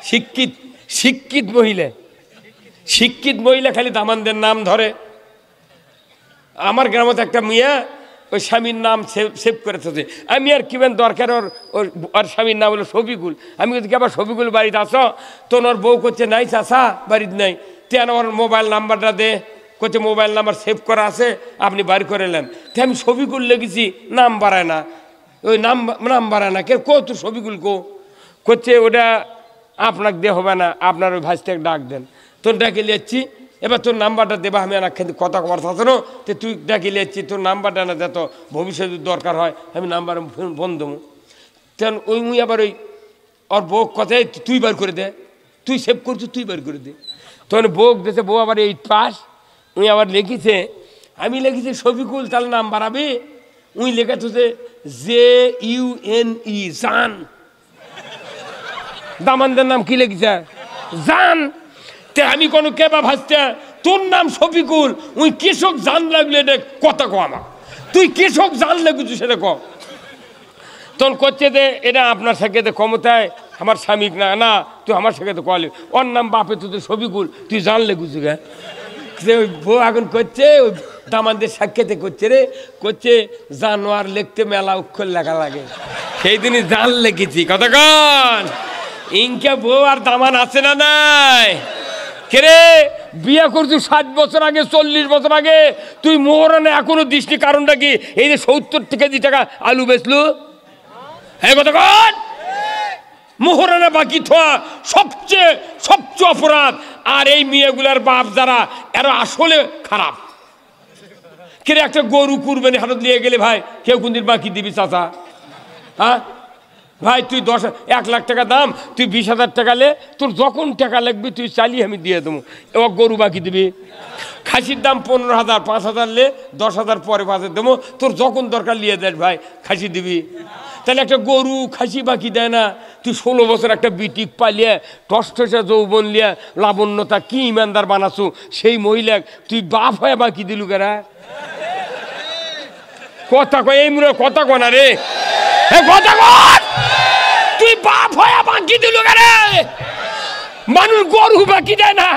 শিক্ষিত শিক্ষিত মহিলা, শিক্ষিত মহিলা খালি দামানদের নাম ধরে। আমার গ্রামে একটা মিয়া ওই স্বামীর নাম সেভ করে থাকে। আমি আর কিবেন দরকার, ওর স্বামীর নাম হলো শফিকুল। আমি কি আবার শফিকুল বাড়িতে আসো? তো ওর বউ করছে নাই চাষা বাড়িতে নাই, তেন ওর মোবাইল নাম্বারটা দে, করছে মোবাইল নাম্বার সেভ করা আছে, আপনি বাড়ি করে নেন। তো আমি শফিকুল লিখেছি, নাম বাড়ায় না, ওই নাম বাড়ায় না। কে কো তোর শফিকুল কো? করছে ওটা আপনাকে দিয়ে হবে না, আপনার ওই ভাইসটাকে ডাক দেন। তোর ডাকে লিয়াচ্ছি, এবার তোর নাম্বারটা দেবা। আমি আর কিন্তু কথা কথা শোনো, তো তুই ডাকি লিয়াচ্ছি, তোর নাম্বারটা না দে, তো ভবিষ্যতে দরকার হয় আমি নাম্বার ফোন দেবো। তেন ওই মুই আবার ওই ওর বউ কথাই তুই বার করে দে, তুই সেভ করছিস তুই বার করে দে। তখন বউ দেশে বউ আবার 8 পাস। উনি আবার লিখিছে, আমি লিখেছি শফিকুল, তাহলে নাম বাড়াবি। উনি লেখা তুছে JUNE, জান। দামানদের নাম কি লিখেছে? জান। তে আমি কোনো কেবা ভাসতে, তোর নাম শফিকুল, উই কৃষক জান লাগলে এটা কথা কো আমার, তুই কৃষক জান লাগেছিস সেটা ক। তখন করছে যে এটা আপনার সাথে ক্ষমতায় আমার স্বামী না, না তুই আমার সাথে কলে, ওর নাম বাপে তুই শফিকুল, তুই জান লেগুছি গে। ওই বউ এখন করছে ওই দামানদের সাক্ষাতে করছে রে, করছে জানোয়ার লিখতে মেলা অক্ষর লেখা লাগে, সেই দিনই জান লিখেছি। কতক্ষণ ইনকে বউ আর দামান আছে না নাই? কেরে বিয়ে করছি 60 বছর আগে, 40 বছর আগে, তুই মোহরানে এখনো দৃষ্টি। কারণটা কি? এই যে 70 কেজি টাকা আলু বেচলু, হ্যাঁ কতক্ষণ মোহরানা বাকি থোয়া সবচেয়ে অপরাধ। আর এই মেয়েগুলার বাপ যারা, এরা আসলে খারাপ। কেরে একটা গরু কুরবানি হাটত নিয়ে গেলে ভাই, কেউ কোনদিন বাকি দিবি চাচা? হ্যাঁ ভাই তুই 1 লাখ টাকা দাম, তুই 20,000 টাকা লে, তোর যখন টাকা লাগবে তুই চালিয়ে আমি দিয়ে দেবো। এবার গরু বাকি দিবি। খাসির দাম 15,000, 5,000 লে 10,000 পরে 5,000 দেবো, তোর যখন দরকার নিয়ে দেয় ভাই খাসি দিবি। তাহলে একটা গরু খাসি বাকি দেয় না? তুই 16 বছর একটা বিটিক পালিয়ে টসটসে যৌবন লিয়া লাবণ্যতা কি ইমানদার বানাছু, সেই মহিলা তুই বাপ হয়ে বাকি দিলু কেরা? কথা কয় এই মুরে কথা কনা রে, কথা কন, তুই বাপ হয়ে বাকি দিলু কেরে? মানুষ গরু বাকি দেয় না,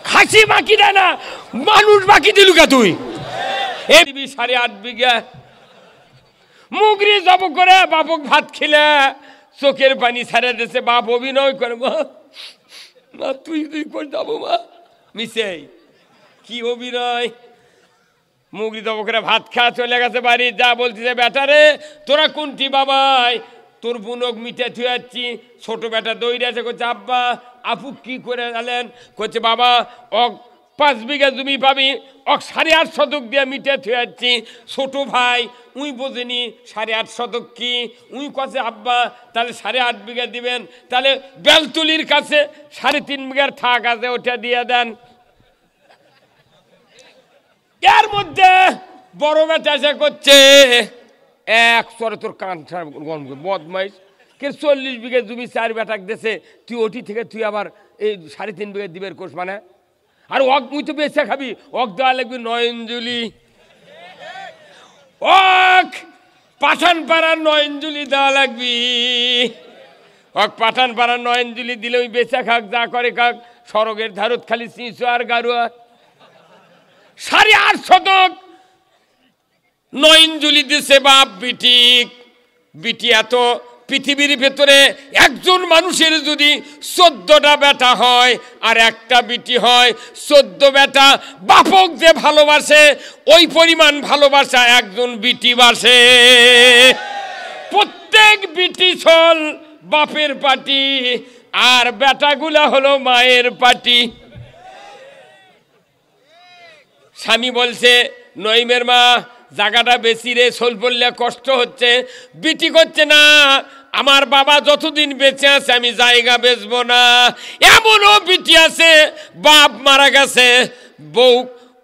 খাসি বাকি দেয় না, মানুষ বাকি দিলু কে তুই? এই 8.5 বিঘা মুগরি জব করে বাপক ভাত খেলে চোখের পানি ছাড়ে দিয়েছে। বাপ অভিনয় করে, মা তুই করে যাবো মা, মিশে কি অভিনয়। মুগরি জব করে ভাত খাওয়া চলে গেছে বাড়ি, যা বলতেছে বেটারে তোরা কোনটি বাবাই, তোর বুনক মিঠে থুয়াচ্ছি। ছোট বেটা দৌড়ে আছে, করছে আব্বা আপু কি করে আলেন? করছে বাবা 5 বিঘা জমি পাবি, 8.5 শতক দিয়ে মিটে থুয়াচ্ছি। ছোট ভাই উই বোঝেনি 8.5 শতক কি, উই কাছে আব্বা তাহলে 8.5 বিঘা দিবেন, তাহলে বেলতুলির কাছে 3.5 বিঘার থাক আছে, ওটা দিয়ে দেন। এর মধ্যে বড় বেটা এসে করছে, এক সরে তোর কান বদমাইশ, কে 40 বিঘা জমি 4 বেটাক দেশে, তুই ওটি থেকে তুই আবার এই 3.5 বিঘা দিবের কোষ মানে? আর অক মুই তো বেঁচে খাবি, অক দেওয়া লাগবি 9 অঞ্জলি, অক পাঠানপাড়ার 9 অঞ্জলি দেওয়া লাগবি। অক পাঠানপাড়ার 9 অঞ্জলি দিলে ওই বেঁচে খাক, যা করে খাক, সড়কের ধারত খালি চিঁচু আর গারুয়া। 8.5 শতক 9 অঞ্জলি দিছে বাপ বিটিক। বিটি এত পৃথিবীর ভেতরে একজন মানুষের যদি 14টা বেটা হয় আর একটা বিটি হয়, 14 বেটা বাপক যে ভালোবাসে ওই পরিমাণ ভালোবাসা একজন বিটি বাসে। প্রত্যেক বিটি ছল বাপের পাটি, আর বেটাগুলা হলো মায়ের পাটি। স্বামী বলছে নইমের মা জায়গাটা বেশি রে, সোল পড়লে কষ্ট হচ্ছে। বিটি করছে না, আমার বাবা যতদিন বেঁচে আছে আমি জায়গা বেচবো না। এমনও বিটি আছে বাপ মারা গেছে, বউ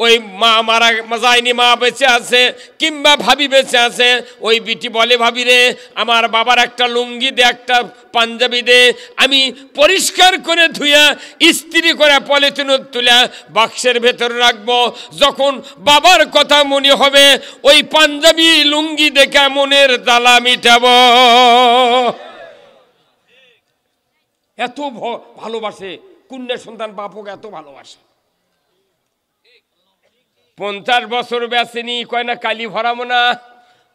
ওই মা মারা যায়নি, মা বেঁচে আছে কিংবা ভাবি বেঁচে আছে, ওই বিটি বলে ভাবি রে আমার বাবার একটা লুঙ্গি দে, একটা পাঞ্জাবি দে, আমি পরিষ্কার করে ধুয়া ইস্ত্রি করে পলিথিন তুলে বাক্সের ভেতরে রাখবো, যখন বাবার কথা মনে হবে ওই পাঞ্জাবি লুঙ্গি দেখে মনের জ্বালা মিটাবো। এত ভালোবাসে, কন্যা সন্তান বাপকে এত ভালোবাসে। 50 বছর বেচেনি, কয় না কালি ভরাবো না,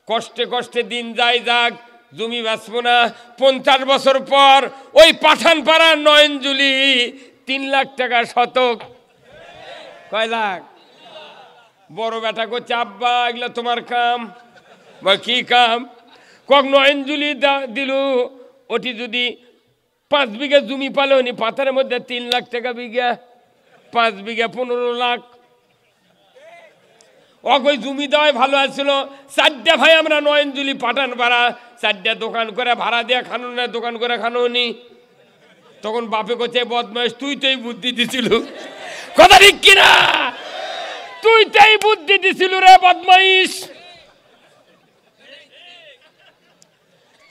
কষ্টে কষ্টে দিন যায় যাক, জমি বেচবো না। 50 বছর পর ওই পাঠানপাড়ার নয়নজুলি 3 লাখ টাকা শতক। কয় লাখ? বড় বেটা করছে, আব্বা এগুলো তোমার কাম। বা কি কাম? কক নয়নজুলি দিল, ওটি যদি 5 বিঘা জমি পালো নি, পাথারের মধ্যে 3 লাখ টাকা বিঘা, 5 বিঘা 15 লাখ। ওই জমি দেওয়াই ভালো আসছিল। 4টা ভাই আমরা নয়নজুলি পাঠান ভাড়া, 4টা দোকান করে ভাড়া দিয়ে খানো না, দোকান করে খানো নি। তখন বাপে করছে, বদমাইশ তুই তো এই বুদ্ধি দিছিল। কথা ঠিক কিনা? তুই তো এই বুদ্ধি দিছিল রে বদমাইশ।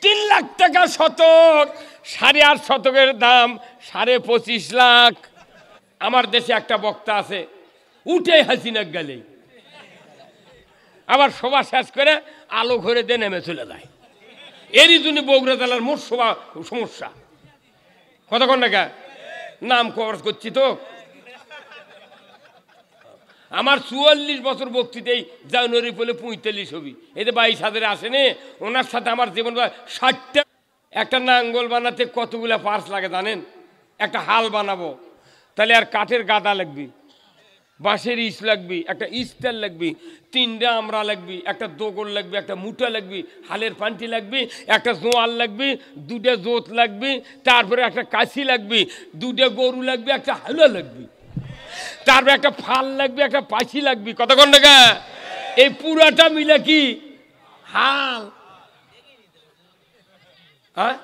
3 লাখ টাকা শতক, 8.5 শতকের দাম 25.5 লাখ। আমার দেশে একটা বক্তা আছে, উঠে হাসিনা গেলে আবার সভা শেষ করে আলো ঘরে দিয়ে নেমে চলে যায়। এরই জন্য বগুড়া জেলার মোট সমস্যা। কতক্ষণ টাকা নাম কভার করছি তো। আমার 44 বছর বক্তৃতাই জানুয়ারি পড়লে 45 হবি, এতে 22,000 আসেনি। ওনার সাথে আমার জীবন 60টা। একটা নাঙ্গল বানাতে কতগুলা পার্স লাগে জানেন? একটা হাল বানাবো তাহলে আর কাঠের গাদা লাগবে, বাঁশের ইস লাগবে, একটা ইস্টার লাগবে, 3টা আমরা লাগবে, একটা দোগল লাগবে, একটা মুঠা লাগবে, হালের পান্টি লাগবে, একটা জোয়াল লাগবে, 2টা জোত লাগবে, তারপরে একটা কাশি লাগবে, 2টা গরু লাগবে, একটা হালুয়া লাগবে, তারপরে একটা ফাল লাগবে, একটা পাশি লাগবে। কতক্ষণ টাকা? এই পুরাটা মিলে কি হাল? হ্যাঁ,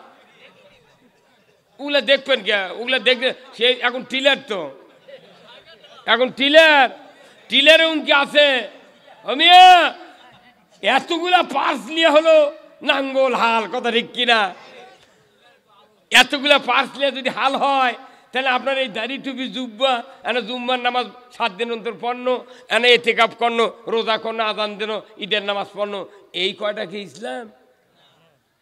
ওগুলা দেখবেন কে? ওগুলা দেখবে সে এখন টিলার, তো এখন টিলার উনকি আছে। আমিয়া এতগুলা পার্স নিয়ে হলো নাঙ্গল হাল। কথা ঠিক কিনা? এতগুলা পার্স নিয়ে যদি হাল হয়, তাহলে আপনার এই দাড়ি টুপি জুব্বা, এনে জুম্মার নামাজ 7 দিন অন্তর পড়নো, এনে এতেকাপ করনো, রোজা করনো, আজান দেন, ঈদের নামাজ পড়নো, এই কয়টা কি ইসলাম?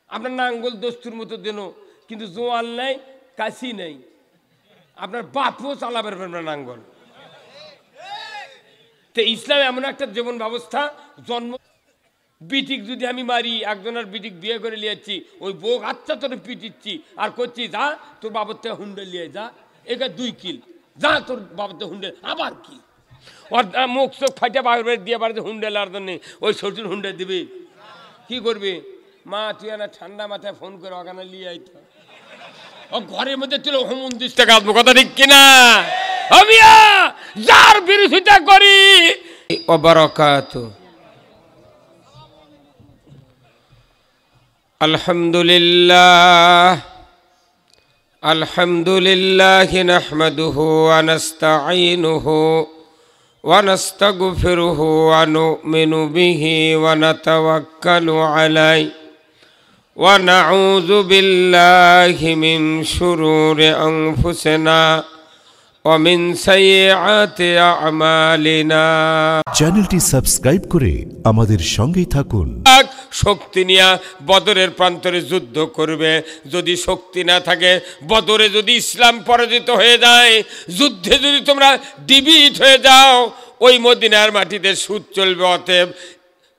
আপনার নাঙ্গল দস্তুর মতো দেন, কিন্তু জোয়াল নাই, কাশি নেই, আপনার বাপও চালাবে না নাঙ্গল। তো ইসলাম এমন একটা জীবন ব্যবস্থা। জন্ম বিটিক যদি আমি মারি, একজনের বিটিক বিয়ে করে নিয়েছি, ওই বউ আচ্ছা তোর পিটিচ্ছি আর করছি, যা তোর বাবার থেকে হুন্ডে নিয়ে যা, একে 2 কিল, যা তোর বাবার থেকে হুন্ডে। আবার কি ওর মুখ চোখ ফাইটে বাইরে দিয়ে বাড়িতে হুন্ডে লার জন্য ওই শ্বশুর হুন্ডে দিবি? কি করবি? মা তুই না ঠান্ডা মাথায় ফোন করে ওখানে নিয়ে আইতো, ও ঘরের মধ্যে তুলে হুমুন্দিস টাকা আসবো। কথা ঠিক কিনা? আমিয়া যার বিরোধিতা করি ওবারাকাতু। আলহামদুলিল্লাহ নাহমাদুহু ওয়া নাস্তাঈনুহু ওয়া নাস্তাগফিরুহু ওয়া নু'মিনু বিহি ওয়া নাতাওয়াক্কালু আলাইহি ওয়া নাউযু বিল্লাহি মিন শুরুরি আনফুসিনা ওয়া মিন সাইয়্যাতি আমালিনা। চ্যানেলটি সাবস্ক্রাইব করে আমাদের সঙ্গেই থাকুন। শক্তি নিয়ে বদরের প্রান্তরে যুদ্ধ করবে। যদি শক্তি না থাকে, বদরে যদি ইসলাম পরাজিত হয়ে যায়, যুদ্ধে যদি তোমরা ডিবিট হয়ে যাও, ওই মদিনার মাটিতে সুদ চলবে। অতএব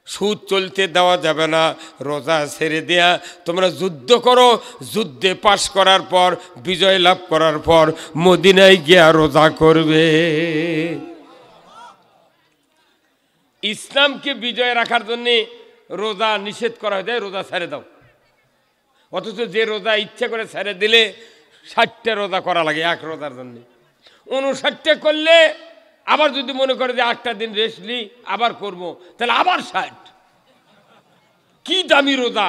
সুদ চলতে দেওয়া যাবে না। রোজা ছেড়ে দেয়া তোমরা যুদ্ধ করো। যুদ্ধে পাশ করার পর, বিজয় লাভ করার পর মদিনায় গিয়া রোজা করবে। ইসলামকে বিজয় রাখার জন্য রোজা নিষেধ করা হয়ে যায়, রোজা ছেড়ে দাও। অথচ যে রোজা ইচ্ছা করে ছেড়ে দিলে 60টা রোজা করা লাগে এক রোজার জন্য। 59টা করলে আবার যদি মনে করে যে 8টা দিন রেস্ট নিই আবার করব, তাহলে আবার 60। কি দামি রোজা!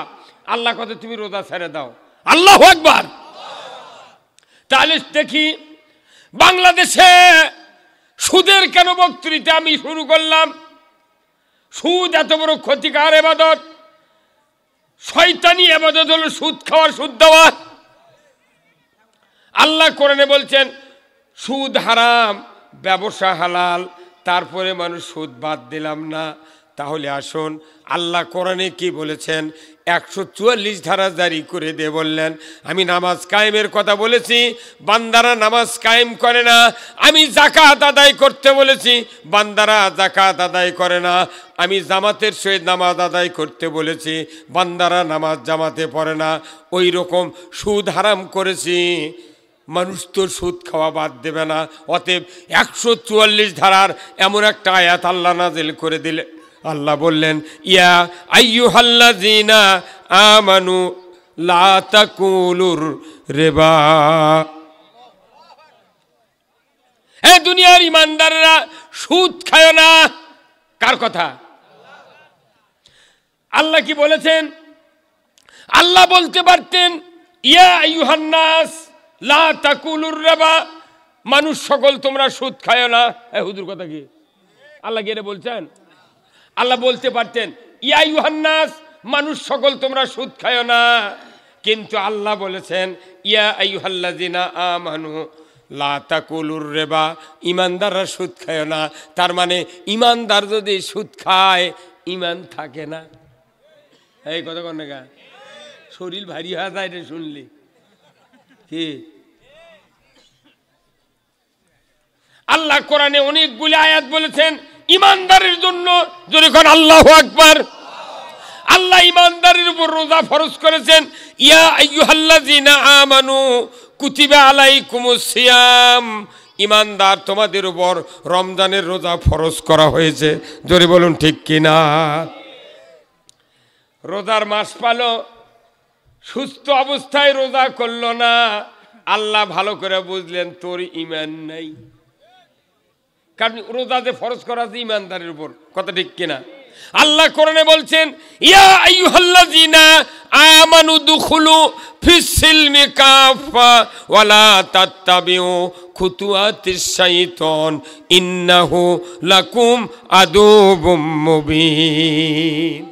আল্লাহ কথা তুমি রোজা ছেড়ে দাও। আল্লাহু আকবার। তাহলে দেখি বাংলাদেশে সুদের কেন বক্তৃতা আমি শুরু করলাম? সুদ এত বড় ক্ষতিকার ইবাদত। শয়তানি ইবাদত হলো সুদ খাওয়া, সুদ দেওয়া। আল্লাহ কোরআনে বলছেন সুদ হারাম, ব্যবসা হালাল। তারপরে মানুষ সুদ বাদ দিলাম না। তাহলে আসুন আল্লাহ কোরআনে কি বলেছেন, 144 ধারা জারি করে দিয়ে বললেন, আমি নামাজ কায়েমের কথা বলেছি, বান্দারা নামাজ কায়েম করে না। আমি যাকাত আদায় করতে বলেছি, বান্দারা যাকাত আদায় করে না। আমি জামাতের সহিত নামাজ আদায় করতে বলেছি, বান্দারা নামাজ জামাতে পড়ে না। ওই রকম সুদ হারাম করেছি, মানুষ তো সুদ খাওয়া বাদ দেবে না। অতএব 144 ধারার এমন একটা আয়াত আল্লাহ নাজিল করে দিলে, আল্লাহ বললেন, ইয়া আইয়ুহাল্লাযীনা আমানু লা তাকুলুর রিবা। হে দুনিয়ার ইমানদাররা, সুদ খায় না। কার কথা? আল্লাহ কি বলেছেন? আল্লাহ বলতে পারতেন, ইয়া আইয়ুহান নাস লা তাকুলুর রিবা, মানুষ সকল তোমরা সুদ খায় না। হুজুর কথা কি? আল্লাহ কি এটা বলছেন? আল্লাহ বলতে পারতেন, ইয়া আইয়ুহান নাস, মানুষ সকল তোমরা সুদ খায় না। কিন্তু আল্লাহ বলেছেন, ইয়া আইয়ুহাল্লাযীনা আমানু লা তাকুলুর রিবা, ইমানদাররা সুদ খায় না। তার মানে ইমানদার যদি সুদ খায়, ইমান থাকে না। এই কথা কোন না, শরীর ভারী হয়ে যায় রে শুনলি কি? আল্লাহ কোরআনে অনেকগুলি আয়াত বলেছেন ইমানদারের জন্য। যখন আল্লাহু আকবার, আল্লাহ ইমানদারের উপর রোজা ফরজ করেছেন। ইয়া আইয়ুহাল্লাযীনা আমানু কুতিবা আলাইকুমুস সিয়াম, ইমানদার তোমাদের উপর রমজানের রোজা ফরজ করা হয়েছে। জোরে বলুন ঠিক কিনা? রোজার মাস পালো, সুস্থ অবস্থায় রোজা করলো না, আল্লাহ ভালো করে বুঝলেন তোর ঈমান নাই। কারণ রোজা যে ফরজ করা আছে ইমানদারের উপর, কথা ঠিক কিনা? আল্লাহ কোরআনে বলছেন, ইয়া আইয়ুহাল্লাযীনা আমানু দুখুলু ফিস সিলমি কাফা ওয়ালা তাত্তাবিউ খুতুওয়াতিশ শাইতান ইন্নাহু লাকুম আদুবুম মুবিন।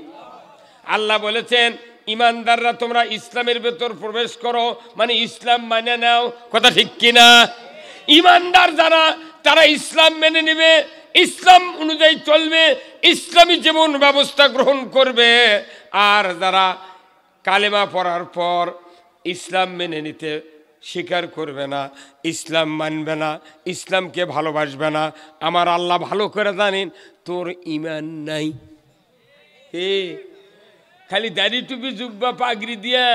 আল্লাহ বলেছেন, ইমানদাররা তোমরা ইসলামের ভেতর প্রবেশ করো, মানে ইসলাম মানে নাও, কথা ঠিক কিনা? ইমানদার যারা, তারা ইসলাম মেনে নেবে, ইসলাম অনুযায়ী চলবে, ইসলামী জীবন ব্যবস্থা গ্রহণ করবে। আর যারা কালেমা পড়ার পর ইসলাম মেনে নিতে স্বীকার করবে না, ইসলাম মানবে না, ইসলামকে ভালোবাসবে না, আমার আল্লাহ ভালো করে জানেন তোর ঈমান নাই। খালি দাড়ি টুপি জুব্বা পাগড়ি দিয়ে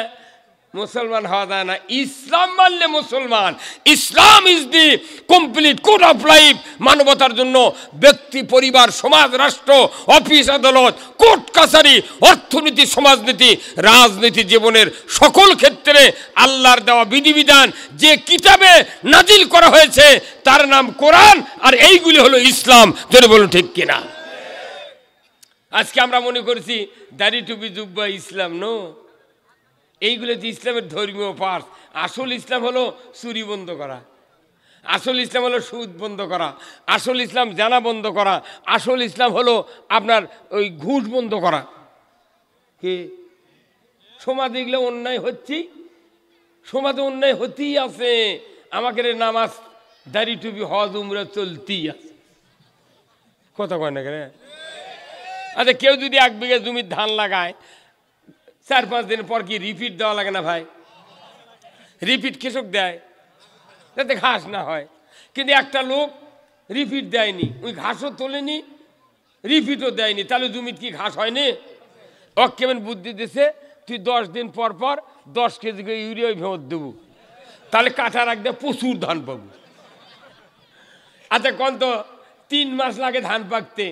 মুসলমান হওয়া যায় না। ইসলাম মানলে মুসলমান। Islam is the complete code of life. মানবতার জন্য ব্যক্তি, পরিবার, সমাজ, রাষ্ট্র, অফিস, আদালত, কোর্ট কাছারি, অর্থনীতি, সমাজনীতি, রাজনীতি, জীবনের সকল ক্ষেত্রে আল্লাহর দেওয়া বিধিবিধান যে কিতাবে নাজিল করা হয়েছে তার নাম কোরআন, আর এইগুলি হলো ইসলাম। যদি বলুন ঠিক কিনা? আজকে আমরা মনে করছি দাড়ি টুপি জুব্বা ইসলাম। নো, এইগুলো যে ইসলামের ধর্মীয় পাঠ। আসল ইসলাম হলো চুরি বন্ধ করা, আসল ইসলাম হলো সুদ বন্ধ করা, আসল ইসলাম জানা বন্ধ করা, আসল ইসলাম হলো আপনার ওই ঘুষ বন্ধ করা। কি সমাজে এগুলো অন্যায় হচ্ছে, সমাজে অন্যায় হতেই আছে। আমাকে নামাজ, দাড়ি টুপি, হজ, উমরা চলতেই আছে, কথা কয় না কেন? আচ্ছা, কেউ যদি 1 বিঘা জমির ধান লাগায়, 4-5 দিন পর কি রিপিট দেওয়া লাগে না ভাই? রিপিট কৃষক দেয় যাতে ঘাস না হয়। কিন্তু একটা লোক রিপিট দেয়নি, ওই ঘাসও তোলেনি, রিপিটও দেয়নি, তাহলে জমিতে কি ঘাস হয়নি? ওক কেমন বুদ্ধি দিছে, তুই 10 দিন পর পর 10 কেজি করে ইউরিয়া ভেঙে দেবো, তাহলে কাটা রাখতে প্রচুর ধান পাবো। আচ্ছা, কোন তো 3 মাস লাগে ধান পাকতে,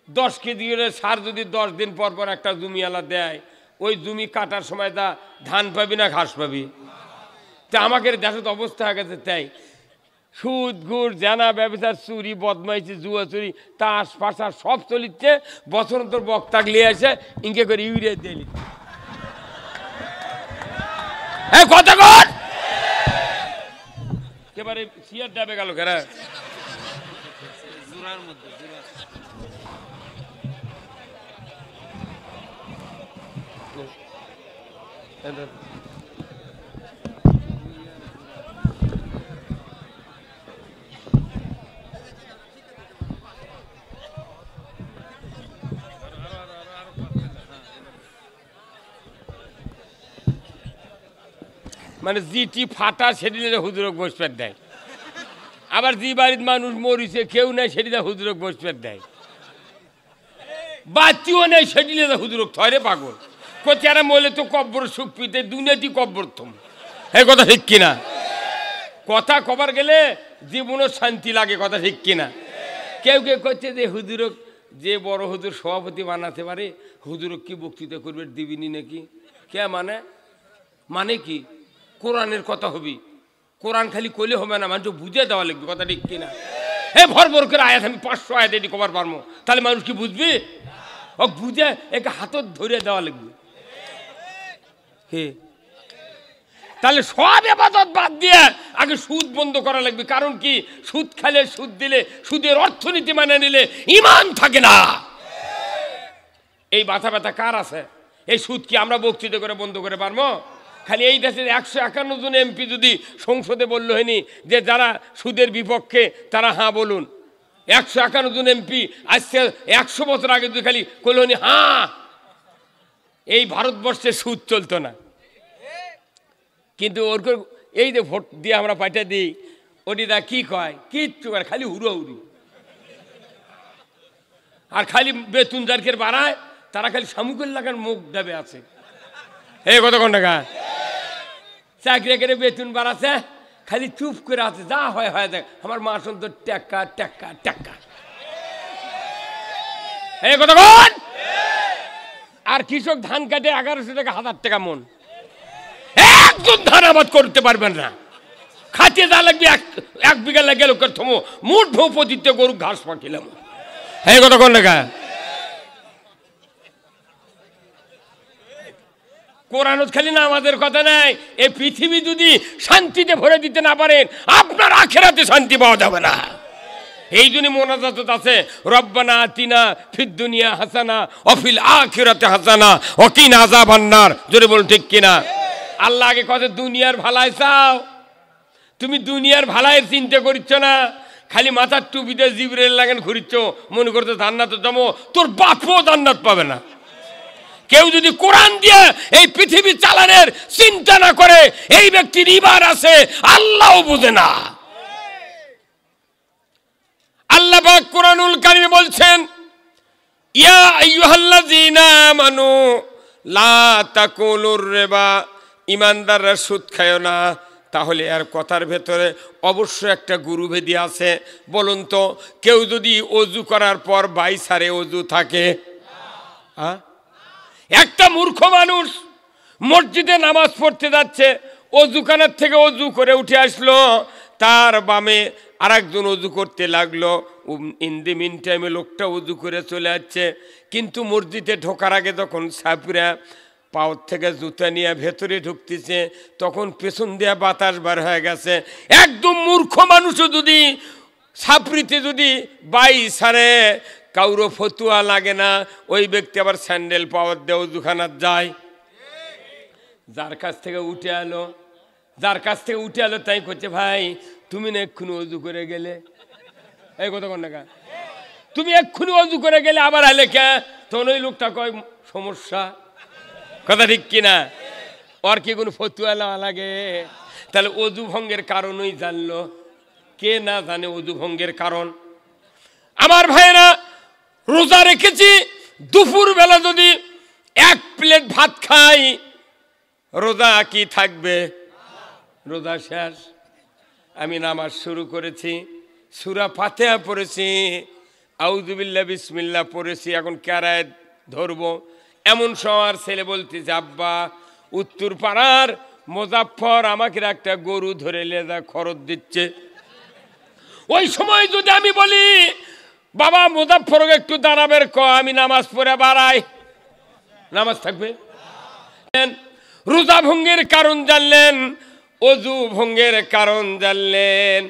10 কেজি সার যদি 10 দিন পর পর একটা জমিওয়ালা দেয়, ওই জমি কাটার সময় তা ধান পাবি না ঘাস পাবি? তা আমাকে দেশের অবস্থা হয়ে গেছে তাই। সুদ, ঘুষ, জানা, ব্যবসার, চুরি, বদমাইশি, জুয়া চুরি, তাস পাশা সব চলিচ্ছে। বছর তোর বক্তা নিয়ে আসে ইনকে করে ইউরিয়া দিলি। কথা কর, এবারে সিয়ার ডাবে গেল কেরা জোড়ার মধ্যে মানে জিটি ফাটা সেদিনে হুজুরক বসপেট দেয়, আবার যে বাড়ির মানুষ মরিছে কেউ নেই সেটিতে হুজুরক বসপেট দেয়, বাতিও নেই সেটিলে হুজুরক থরে পাগল কোথায় মলে তো কব্বর সুখ পিতে দুনিয়াটি কব্বর থম। এই কথা ঠিক কিনা? কথা কবার গেলে জীবনের শান্তি লাগে, কথা ঠিক কিনা? কেউ কেউ করছে যে হুজুরক যে বড় হুজুর সভাপতি বানাতে পারে হুজুরক কি বক্তৃতা করবে দিবিনি নাকি? কে মানে মানে কি? কোরআনের কথা হবি, কোরআন খালি কইলে হবে না, মানুষ বুঝে দেওয়া লাগবে, কথা ঠিক কিনা? ভর ভর করে আয়াত আমি 500 আয়াত এটি কবার পারবো, তাহলে মানুষ কি বুঝবি? ও বুঝে একে হাতত ধরে দেওয়া লাগবে। তাহলে সব ইবাদত বাদ দিয়ে আগে সুদ বন্ধ করা লাগবে। কারণ কি? সুদ খেলে, সুদ দিলে, সুদের অর্থনীতি মানে নিলে ঈমান থাকে না। এই ব্যথা ব্যথা কার আছে? এই সুদ কি আমরা বক্তৃতা করে বন্ধ করে পারবো? খালি এই দেশের 151 জন এমপি যদি সংসদে বলল হয়নি যে যারা সুদের বিপক্ষে তারা হ্যাঁ বলুন, 151 জন এমপি আজকে 100 বছর আগে যদি খালি বলল হয়নি হ্যাঁ, এই ভারতবর্ষে সুদ চলতো না। কিন্তু ওর এই যে ভোট দিয়ে আমরা পাইটা দিই, ওটিদা কি কয়? কিচ্ছু করে, খালি হুড়োহুড়ি। আর খালি বেতন যারকের বাড়ায় তারা খালি শামুকের লাগার মুখ ডাবে আছে। এই কতক্ষণ টাকা চাকরি করে বেতন বাড়াচ্ছে, খালি চুপ করে আছে, যা হয় হয় দেখ আমার মা শুনতো টাকা টাকা টাকা। এই কতক্ষণ? আর কৃষক ধান কাটে 1100 টাকা 1000 টাকা মন, একজন ধান আবাদ করতে পারবেন না। খাটিয়ে যা লাগবে 1 বিঘা লাগে লোকের থমো মুঠ ভৌপতিতে গরু ঘাস পাঠিলাম। এই কতক্ষণ টাকা? কোরআন খালি না আমাদের কথা নাই। এই পৃথিবী যদি শান্তিতে ভরে দিতে না পারেন আপনার আখিরাতে শান্তি পাওয়া যাবে না। এই জন্য মোনাজাত আছে রব্বানা আতিনা ফিদ দুনিয়া হাসানা ওয়া ফিল আখিরাতি হাসানা ওয়া কিনা আযাবান্নার। জোরে বলুন ঠিক কিনা? আল্লাহ আগে কথা দুনিয়ার ভালাই চাও, তুমি দুনিয়ার ভালাইয়ের চিন্তা করিচ্ছ না, খালি মাথার টুপিতে জিবরাইল লাগান ঘুরিচ্ছ, মনে করতে জান্নাতে যাবো, তোর বাপও জান্নাত পাবে না। কেউ যদি কোরআন দিয়ে এই পৃথিবী চালানোর চিন্তা না করে এই ব্যক্তির ঈমান আছে আল্লাহও বুঝে না। আল্লাহ পাক কোরআনুল কারীমে বলছেন ইয়া আইয়ুহাল্লাযীনা আমানু লা তাকুলুর রিবা, ঈমানদাররা সুদ খায় না। তাহলে আর কথার ভেতরে অবশ্যই একটা গুরুভেদি আছে। বলুন তো, কেউ যদি ওযু করার পর বাইসারে ওযু থাকে, একটা মূর্খ মানুষ মসজিদে নামাজ পড়তে যাচ্ছে, ওযুখানার থেকে ওযু করে উঠে আসলো, তার বামে আরেকজন ওযু করতে লাগলো, ইন দি মিন টাইমে লোকটা ওযু করে চলে যাচ্ছে। কিন্তু মসজিদে ঢোকার আগে যখন সাপুরা পাওয়ার থেকে জুতা নিয়ে ভেতরে ঢুকতেছে তখন পেছন দিয়ে বাতাস বার হয়ে গেছে। একদম মূর্খ মানুষও যদি সাপড়িতে যদি বাই সারে কাউরো ফতুয়া লাগে না, ওই ব্যক্তি আবার স্যান্ডেল পাওয়ার দিয়ে ওযুখানাত যায়। যার কাছ থেকে উঠে এলো তাই করছে ভাই তুমি না এক্ষুনি ওযু করে গেলে, এই কথা কোন টাকা তুমি এক্ষুনি ওযু করে গেলে আবার আলে কে? তখন ওই লোকটা কয় সমস্যা, কথা ঠিক কিনা? ওর কি কোনো ফতুয়া লওয়া লাগে? তাহলে ওযু ভঙ্গের কারণই জানলো, কে না জানে ওযু ভঙ্গের কারণ? আমার ভাইয়েরা, রোজা রেখেছি, দুপুর বেলা যদি 1 প্লেট ভাত খাই রোজা কি থাকবে? রোজা শেষ। আমি নামাজ শুরু করেছি, সূরা ফাতিহা পড়েছি, আউযুবিল্লাহ বিসমিল্লাহ পড়েছি, এখন কেরাত ধরবো। এমন সময় ছেলে বলতেছে আব্বা উত্তর পাড়ার মোজাফফর আমাকে একটা গরু ধরে লেজা খরচ দিচ্ছে। ওই সময় যদি আমি বলি বাবা মোজাফফরকে একটু দাঁড়াবের ক, আমি নামাজ পড়ে বাড়াই, নামাজ থাকবে? রোজা ভঙ্গের কারণ জানলেন, ওযু ভঙ্গের কারণ জানলেন,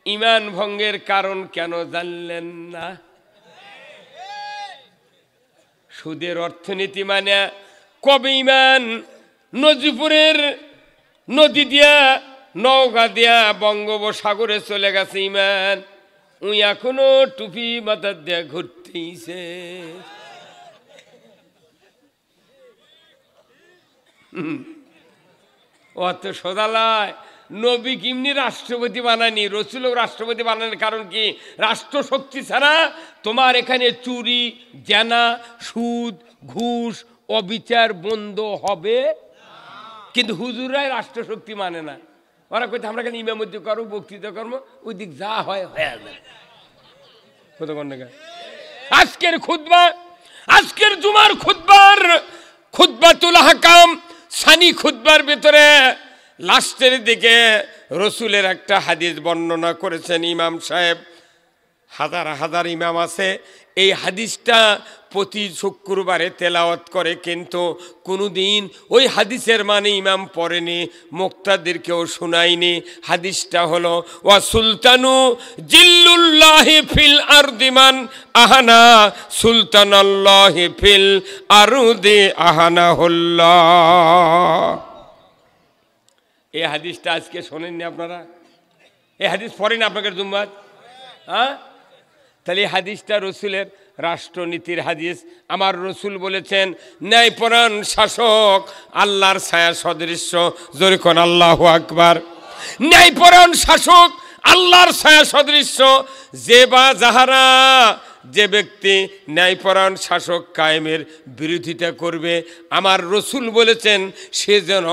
ঈমান ভঙ্গের কারণ কেন জানলেন না? সুদের অর্থনীতি মানে কবে ঈমান? নজিপুরের নদী দিয়া নৌকা দিয়া বঙ্গোপসাগরে চলে গেছে ঈমান, উই এখনো টুপি মাথার দিয়া ঘুরতেইছে। অত সোদালয় নবী কিমনি রাষ্ট্রপতি বানায়নি, রসুলও রাষ্ট্রপতি বানানোর কারণ কি? রাষ্ট্রশক্তি ছাড়া তোমার এখানে চুরি, জেনা, সুদ, ঘুষ, অবিচার বন্ধ হবে। কিন্তু হুজুরাই রাষ্ট্রশক্তি মানে না, ওরা কইতে আমরা খালি ইমামতি করবো, বক্তৃতা করবো, ওই দিক যা হয় হয়ে যায়। আজকের খুতবা, আজকের জুমার খুতবার খুতবাতুল আহকাম সানি খুতবার ভেতরে লাস্টের দিকে রসুলের একটা হাদিস বর্ণনা করেছেন ইমাম সাহেব। হাজার হাজার ইমাম আছে, এই হাদিসটা প্রতি শুক্রবারে তেলাওয়াত করে, কিন্তু কোনোদিন ওই হাদিসের মানে ইমাম পড়েনি, মুক্তাদেরকেও শোনায়নি। হাদিসটা হলো ওয়া সুলতানু জিল্লুল্লাহি ফিল আরদিমান আহানা সুলতানাল্লাহি ফিল আরদি আহানাহুল্লাহ। এই হাদিসটা আজকে শোনেননি আপনারা? এই হাদিস পড়েন আপনাদের জুম্মাত? হ্যাঁ, তাহলে এই হাদিসটা রসুলের রাষ্ট্রনীতির হাদিস। আমার রসুল বলেছেন, ন্যায়পরায়ণ শাসক আল্লাহর ছায়া সদৃশ্য। জোরে কোন আল্লাহু আকবার। ন্যায়পরায়ণ শাসক আল্লাহর ছায়া সদৃশ্য। যে বা যাহারা, যে ব্যক্তি ন্যায়পরায়ণ শাসক কায়েমের বিরোধিতা করবে, আমার রসুল বলেছেন সে যেন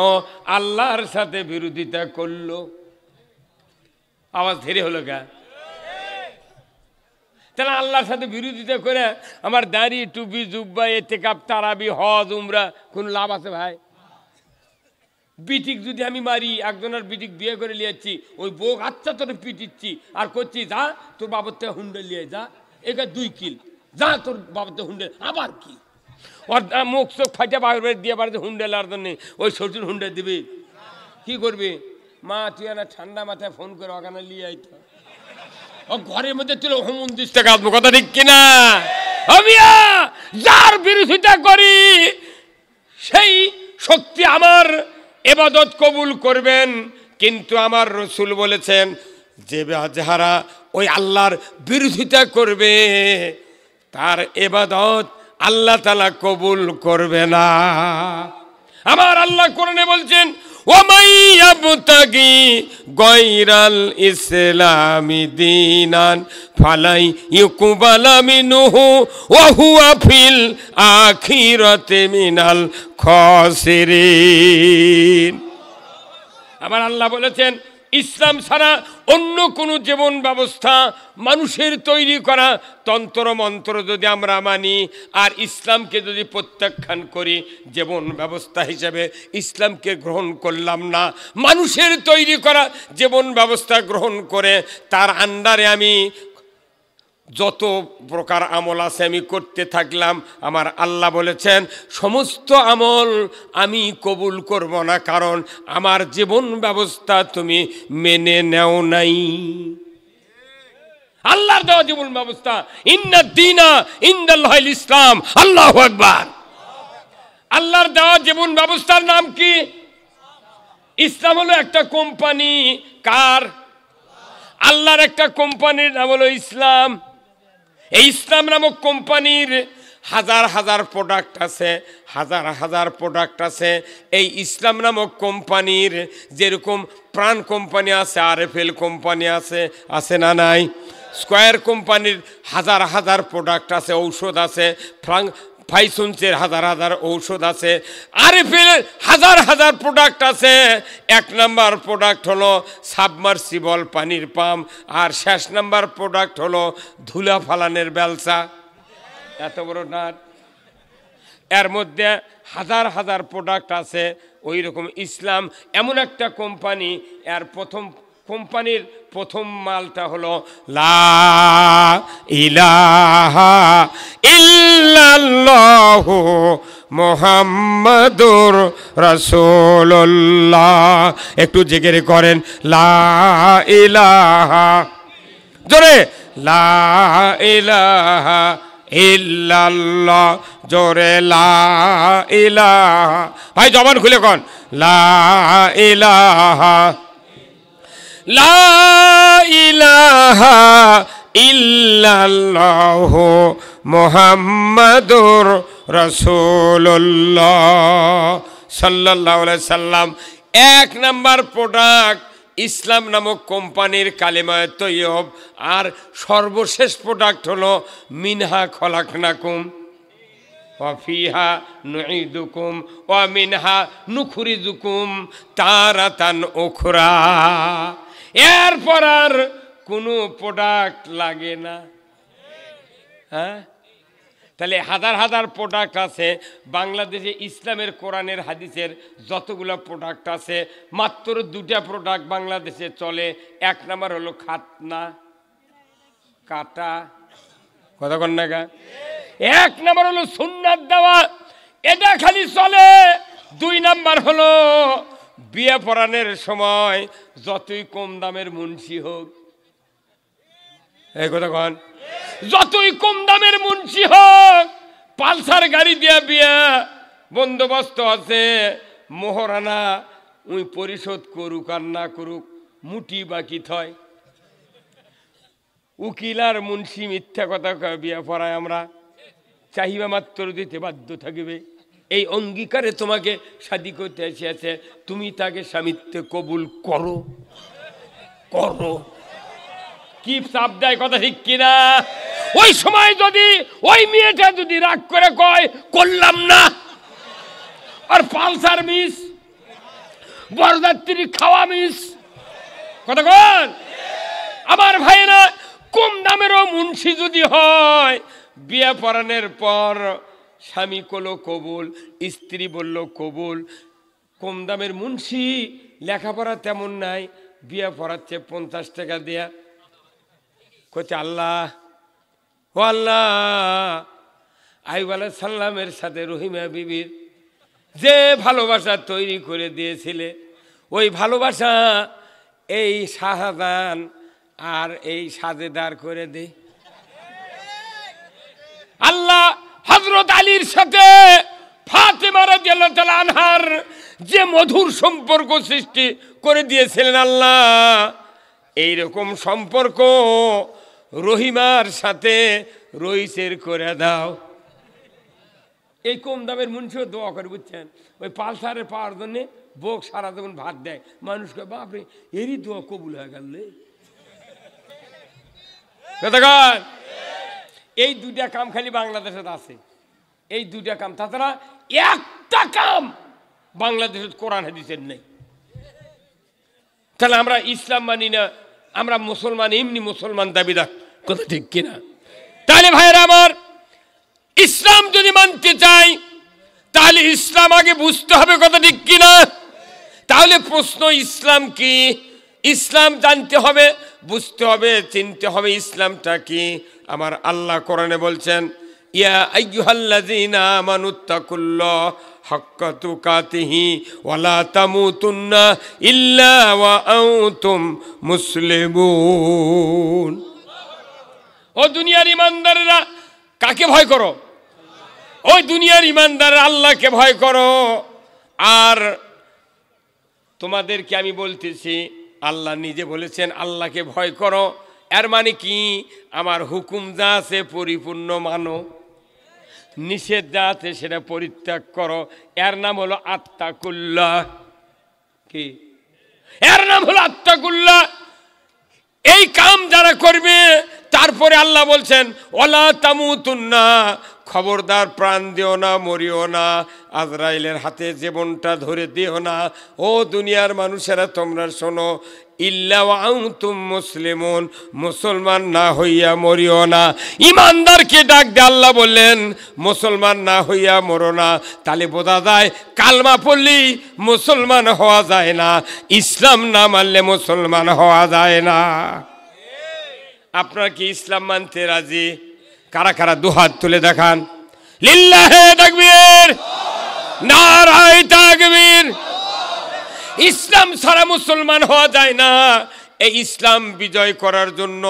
আল্লাহর সাথে বিরোধিতা করল। আওয়াজ ধীরে হলো গা? তাহলে আল্লাহর সাথে বিরোধিতা করে আমার দাড়ি, টুপি, জুব্বা, এতেকাব, তারাবি, হজ, উমরা কোনো লাভ আছে ভাই? বিটিক যদি আমি মারি, একজনের বিটিক বিয়ে করে লিয়েছি, ওই বউ আচ্ছা তোর পিটিচ্ছি আর করছি, যা তোর বাবার থেকে হুন্ডে লিয়ে যা, এটা 2 কিল, যা তোর বাবার থেকে হুন্ডে, আবার কি ওর মুখ চোখ ফাইটা বাইরে দিয়ে বাড়িতে হুন্ডে লার জন্য ওই শ্বশুর হুন্ডে দিবি, কি করবি? মা তুই না ঠান্ডা মাথায় ফোন করে ওখানে লিয়ে আইতো, ও ঘরের মধ্যে তুলে হুমুন দিস টাকা। কথা ঠিক কিনা? আমিয়া যার বিরোধিতা করি সেই শক্তি আমার ইবাদত কবুল করবেন, কিন্তু আমার রসুল বলেছেন যে যাহারা ওই আল্লাহর বিরোধিতা করবে তার ইবাদত আল্লাহ তাআলা কবুল করবে না। আমার আল্লাহ কোরআনে বলছেন, ওয়ামাই ইয়াবতাগি গায়রাল ইসলামি দীনান ফালাই ইউকবালা মিনহু ওয়া হুয়া ফিল আখিরাতি মিনাল খাসিরিন। আমার আল্লাহ বলেছেন, ইসলাম ছাড়া অন্য কোনো জীবন ব্যবস্থা মানুষের তৈরি করা তন্ত্র মন্ত্র যদি আমরা মানি আর ইসলামকে যদি প্রত্যাখ্যান করি, জীবন ব্যবস্থা হিসেবে ইসলামকে গ্রহণ করলাম না, মানুষের তৈরি করা জীবন ব্যবস্থা গ্রহণ করে তার আন্ডারে আমি যত প্রকার আমল আছে আমি করতে থাকলাম, আমার আল্লাহ বলেছেন সমস্ত আমল আমি কবুল করব না, কারণ আমার জীবন ব্যবস্থা তুমি মেনে নেও নাই। আল্লাহর দেওয়া জীবন ব্যবস্থা, ইন্নাদ দীনা ইনদাল্লাহিল ইসলাম। আল্লাহু আকবার। আল্লাহর দেওয়া জীবন ব্যবস্থার নাম কি? ইসলাম হলো একটা কোম্পানি। কার? আল্লাহর একটা কোম্পানির নাম হলো ইসলাম। এই ইসলাম নামক কোম্পানির হাজার হাজার প্রোডাক্ট আছে, হাজার হাজার প্রোডাক্ট আছে। এই ইসলাম নামক কোম্পানির যেরকম প্রাণ কোম্পানি আছে, আরএফএল কোম্পানি আছে, আছে না নাই? স্কয়ার কোম্পানির হাজার হাজার প্রোডাক্ট আছে, ঔষধ আছে। ফাইসুন্সের হাজার হাজার ঔষধ আছে। আরএফএল হাজার হাজার প্রোডাক্ট আছে। 1 নাম্বার প্রোডাক্ট হলো সাবমার্সিবল পানির পাম্প, আর শেষ নাম্বার প্রোডাক্ট হলো ধুলা ফালানের বেলসা। এত বড় নাট, এর মধ্যে হাজার হাজার প্রোডাক্ট আছে। ওই রকম ইসলাম এমন একটা কোম্পানি, এর কোম্পানির প্রথম মালটা হলো লা ইলাহা ইল্লাল্লাহু মুহাম্মাদুর রাসূলুল্লাহ। একটু জিকির করেন, লা ইলাহা, জোরে, লা ইলাহা ইল্লাল্লাহ, জোরে, লা ইলাহা। ভাই জবান খুলে কন, লা ইলাহা, লা ইলাহা ইল্লাল্লাহু মুহাম্মাদুর রাসূলুল্লাহ সাল্লাল্লাহু আলাইহি সাল্লাম। এক নাম্বার প্রোডাক্ট ইসলাম নামক কোম্পানির কালেমায়ে তৈয়ব, আর সর্বশেষ প্রোডাক্ট হলো মিনহা খলাকনাকুম ওয়া ফিহা নুঈদুকুম ওয়া মিনহা নুখরিজুকুম তারাতান উখরা। এরপর আর কোনো প্রোডাক্ট লাগে না। হ্যাঁ, তাহলে হাজার হাজার প্রোডাক্ট আছে বাংলাদেশে। ইসলামের কোরআনের হাদিসের যতগুলো প্রোডাক্ট আছে, মাত্র দুটা প্রোডাক্ট বাংলাদেশে চলে। এক নাম্বার হলো খাতনা, কাটা, কথা কন না গা। এক নাম্বার হলো সুন্নাত দেওয়া, এটা খালি চলে। দুই নাম্বার হলো বিয়ে পড়ানোর সময় যতই কম দামের মুন্সি হোক, এই কথা কন, যতই কম দামের মুন্সি হোক, পালসার গাড়ি দিয়া বিয়া বন্দোবস্ত আছে, মোহরানা উই পরিশোধ করুক আর না করুক, মুটি বাকি থয়। উকিল আর মুন্সি মিথ্যা কথা কয়, বিয়া পড়ায় আমরা চাহিবা মাত্র দিতে বাধ্য থাকবে। এই অঙ্গীকারে তোমাকে শাদী করতে এসেছে, তুমি তাকে স্বামিত্বে কবুল করো করো। কি চাপ দেয়, কথা ঠিক কিনা? ওই সময় যদি ওই মেয়েটা যদি রাগ করে কয় করলাম না, আর পালসার মিস, বরযাত্রী খাওয়া মিস, কথা কন আমার ভাইরা। কম দামেরও মুন্সি যদি হয়, বিয়ে পড়ানোর পর স্বামী কলো কবুল, স্ত্রী বলল কবুল। কম দামের মুন্সি লেখাপড়া তেমন নাই, বিয়ে পড়াচ্ছে 50 টাকা দেয়া, কচ্ছে আল্লাহ ও আল্লাহ, আইয়ুব আলাইহিস সালামের সাথে রহিমা বিবির যে ভালোবাসা তৈরি করে দিয়েছিলে, ওই ভালোবাসা এই শাহজাহান আর এই সাজেদার করে দে। আল্লাহ হযরত আলীর সাথে ফাতেমা রাদিয়াল্লাহু তাআলা আনহার যে মধুর সম্পর্ক সৃষ্টি করে দিয়েছিলেন, আল্লাহ এইরকম সম্পর্ক রহিমার সাথে রইসের করে দাও। এই কম দামের মুন্সিও দোয়া করে, বুঝছেন? ওই পালসারের পাওয়ার জন্যে বোক সারা জীবন ভাত দেয় মানুষকে, বাপরে এরই দোয়া কবুল হয়ে গেল। এই দুটা কাম খালি বাংলাদেশে আছে, এই দুটা কাম, তাছাড়া একটা কাম বাংলাদেশে কোরআন হাদিসের নেই। তাহলে আমরা ইসলাম মানি না, আমরা মুসলমান, এমনি মুসলমান দাবিদার, কথা ঠিক কিনা? তাহলে ভাইরা আমার, ইসলাম যদি মানতে চাই তাহলে ইসলাম আগে বুঝতে হবে, কথা ঠিক কিনা? তাহলে প্রশ্ন, ইসলাম কি? ইসলাম জানতে হবে, বুঝতে হবে, চিনতে হবে ইসলামটা কি। আমার আল্লাহ কোরআনে বলছেন, ইয়া আইয়ুহাল্লাযীনা আমানুত্তাকুল্লাহ হাক্কা তুকাতিহি ওয়া লা তামুতুন্না ইল্লা ওয়া আনতুম মুসলিমুন। ও দুনিয়ার ইমানদাররা, কাকে ভয় করো? ওই দুনিয়ার ইমানদার আল্লাহকে ভয় করো। আর তোমাদেরকে আমি বলতেছি, আল্লাহ নিজে বলেছেন আল্লাহকে ভয় করো। এর মানে কি? আমার হুকুম যা আছে পরিপূর্ণ মানো, নিষেধ যা আছে সেটা পরিত্যাগ করো। এর নাম হলো আত্তাকুল্লাহ। কি? এর নাম হলো আত্তাকুল্লাহ। এই কাম যারা করবে, তারপরে আল্লাহ বলছেন ওয়ালা তামুতুন্না, খবরদার প্রাণ দিও না, মরিও না, আজরাইলের হাতে জীবনটা ধরে দিও না। ও দুনিয়ার মানুষেরা তোমরা শোনো, ইল্লা ওয়া আনতুম মুসলিমুন, মুসলমান না হইয়া মরিও না। ইমানদারকে ডাক দিয়ে আল্লাহ বললেন মুসলমান না হইয়া মরো না। তাহলে বোঝা যায় কালমা পড়লেই মুসলমান হওয়া যায় না, ইসলাম না মানলে মুসলমান হওয়া যায় না। আপনারা কি ইসলাম মানতে রাজি? কারা কারা দুহাত তুলে দেখান। লিল্লাহে তাকবীর, নারায়ে তাকবীর। ইসলাম ছাড়া মুসলমান হওয়া যায় না। এই ইসলাম বিজয় করার জন্য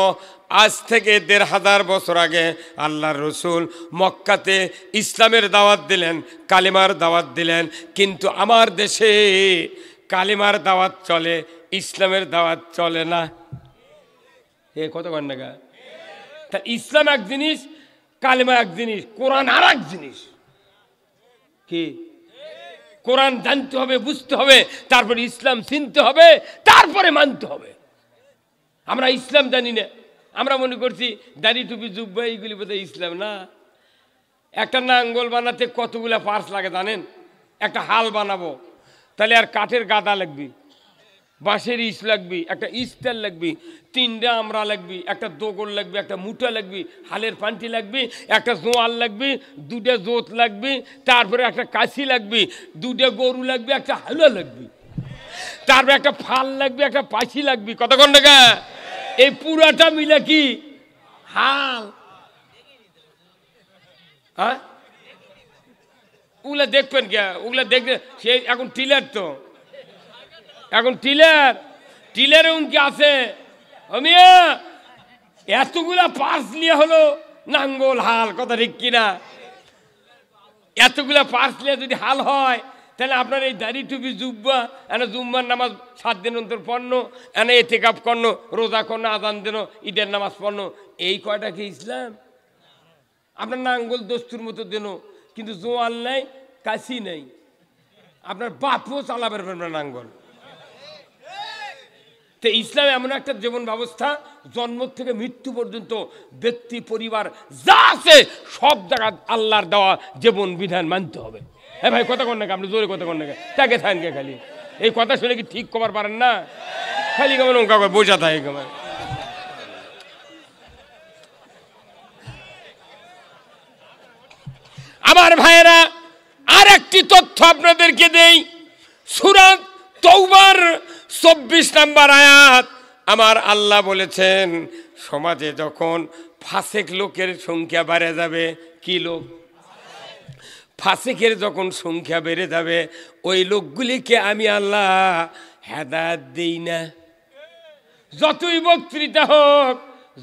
আজ থেকে ১৫০০ বছর আগে আল্লাহর রসুল মক্কাতে ইসলামের দাওয়াত দিলেন, কালিমার দাওয়াত দিলেন। কিন্তু আমার দেশে কালিমার দাওয়াত চলে, ইসলামের দাওয়াত চলে না। এ কত গন্ডাগা? তা ইসলাম এক জিনিস, কালিমা এক জিনিস, কোরআন আর এক জিনিস। কি? কোরআন জানতে হবে, বুঝতে হবে, তারপরে ইসলাম চিনতে হবে, তারপরে মানতে হবে। আমরা ইসলাম জানি না, আমরা মনে করছি দাড়ি টুপি জুব্বা এইগুলি বোধহয় ইসলাম। না, একটা নাঙ্গল বানাতে কতগুলা পার্স লাগে জানেন? একটা হাল বানাবো তাহলে আর কাঠের গাদা লাগবে, বাঁশের ইস লাগবে, একটা ইস্টার লাগবে, 3টা আমরা লাগবে, একটা দোগল লাগবে, একটা মুঠা লাগবে, হালের পান্টি লাগবে, একটা জোয়াল লাগবে, 2টা জোত লাগবে, তারপরে একটা কাশি লাগবে, 2টা গরু লাগবে, একটা হালুয়া লাগবে, তারপরে একটা ফাল লাগবে, একটা পাশি লাগবে। কতক্ষণ টাকা? এই পুরাটা মিলে কি হাল? হ্যাঁ, ওগুলা দেখবেন কে? ওগুলা দেখবে সে এখন টিলার, তো এখন টিলারে উনকি আছে। মিয়া এতগুলা পার্স নিয়ে হলো নাঙ্গল হাল, কথা ঠিক কিনা? এতগুলা পার্স নিয়ে যদি হাল হয় তাহলে আপনার এই দাড়ি টুপি জুব্বা, এনে জুম্মার নামাজ 7 দিন অন্তর পড়ন, এনে এতেকাফ করন, রোজা করন, আজান দেন, ঈদের নামাজ পড়ন, এই কয়টা কি ইসলাম? আপনার নাঙ্গল দস্তুর মতো দেন, কিন্তু জোয়াল নাই, কাশি নাই, আপনার বাপও চালাবে না নাঙ্গল। তো ইসলাম এমন একটা জীবন ব্যবস্থা, জন্ম থেকে মৃত্যু পর্যন্ত ব্যক্তি পরিবার যা আছে সব জায়গা আল্লাহর দেওয়া জীবন বিধান মানতে হবে। হ্যাঁ ভাই, কথা কন না, আপনি জোরে কথা কন না, তাকে থাকেন খালি এই কথা শুনে কি ঠিক করার পারেন না? খালি কেমন অঙ্কা করে বোঝা থাকে কেমন। আমার ভাইয়েরা, আর একটি তথ্য আপনাদেরকে দেই। সূরা তাওবার 24 নম্বর আয়াত আমার আল্লাহ বলেছেন, সমাজে যখন ফাসেক লোকের সংখ্যা বেড়ে যাবে, কি লোক? ফাসেকের যখন সংখ্যা বেড়ে যাবে, ওই লোকগুলিকে আমি আল্লাহ হেদায়েত দেই না। যতই বক্তৃতা হোক,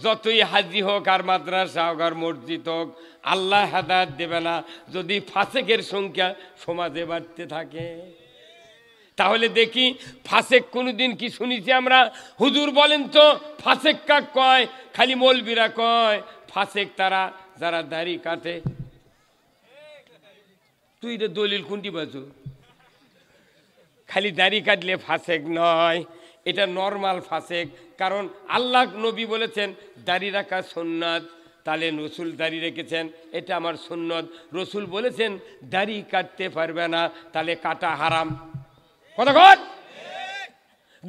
যতই হাজি হোক, আর মাদ্রাসা হোক, আর মসজিদ হোক, আল্লাহ হেদায়েত দেবে না যদি ফাসেকের সংখ্যা সমাজে বাড়তে থাকে। তাহলে দেখি ফাসেক কোনোদিন কি শুনেছি আমরা? হুজুর বলেন তো ফাসেক কাক কয়? খালি মৌলবীরা কয় ফাসেক তারা যারা দাড়ি কাটে। তুই এটা দলিল কোনটি বাজু? খালি দাড়ি কাটলে ফাসেক নয়, এটা নরমাল ফাসেক। কারণ আল্লাহ নবী বলেছেন দাড়ি রাখা সুন্নাত, তাহলে রসুল দাড়ি রেখেছেন, এটা আমার সুন্নত। রসুল বলেছেন দাড়ি কাটতে পারবে না, তাহলে কাটা হারাম। কতক্ষণ?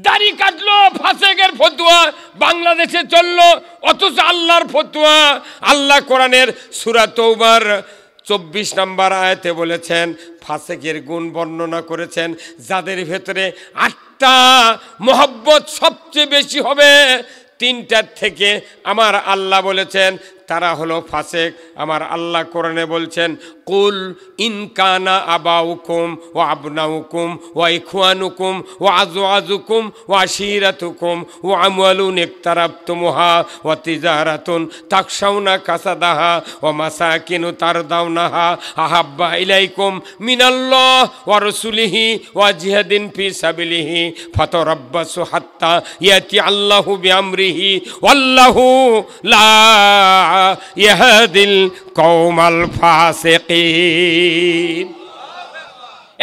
দাড়ি কাটলো ফাসেকের ফতোয়া বাংলাদেশে চললো, অথচ আল্লাহর ফতোয়া। আল্লাহ কোরআনের সূরা তাওবার 24 নম্বর আয়াতে বলেছেন, ফাসেকের গুণ বর্ণনা করেছেন, যাদের ভেতরে 8টা মহব্বত সবচেয়ে বেশি হবে, 3টার থেকে আমার আল্লাহ বলেছেন তারা হলো ফাসেক। আমার আল্লাহ কোরআনে বলছেন, কুল ইন কানা আবাউকুম ওয়া আবনাউকুম ওয়া ইখওয়ানুকুম ওয়া আজওয়াজুকুম ওয়া আশীরাতুকুম ওয়া আমওয়ালুন ইকতারাবতুমুহা ওয়া তিজারাতুন তাকশাউনা কাসাদাহা ওয়া মাসাকিনু তারদাউনাহা আহাব্বা ইলাইকুম মিনাল্লাহ ওয়া রাসূলিহি ওয়া জিহাদিন ফি সাবিলিহি ফাতারাব্বাসু হাত্তা ইয়াতি আল্লাহু বিআমরিহি ওয়াল্লাহু লা ইয়াহদিল কওমাল ফাসিকিন।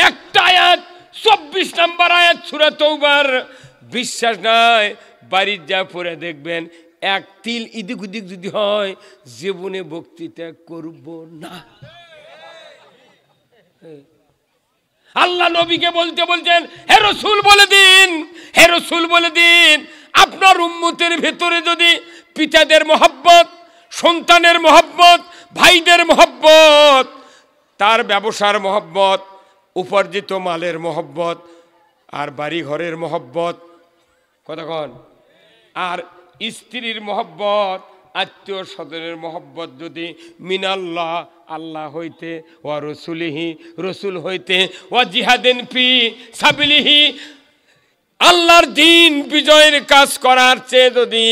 একটা আয়াত, 24 নম্বর আয়াত সূরা তাওবার। বিশ্বাস নাই, বাড়ির যা পড়ে দেখবেন, এক তিল ইদিক উদিক যদি হয় জীবনে বক্তৃতা করব না। আল্লাহ নবীকে বলতে বলছেন, হে রাসূল বলে দিন, হে রাসূল বলে দিন, আপনার উম্মতের ভেতরে যদি পিতাদের মহব্বত, সন্তানের মহব্বত, ভাইদের মহব্বত, তার ব্যবসার মহব্বত, উপার্জিত মালের মহব্বত, আর বাড়ি ঘরের মহব্বত, কতক্ষণ, আর স্ত্রীর মহব্বত, আত্মীয় স্বজনের মহব্বত যদি মিনাল্লাহ আল্লাহ হইতে, ওয়া রাসূলিহি রসুল হইতে, ওয়া জিহাদিন ফি সাবিলিহি আল্লাহর দিন বিজয়ের কাজ করার চেয়ে যদি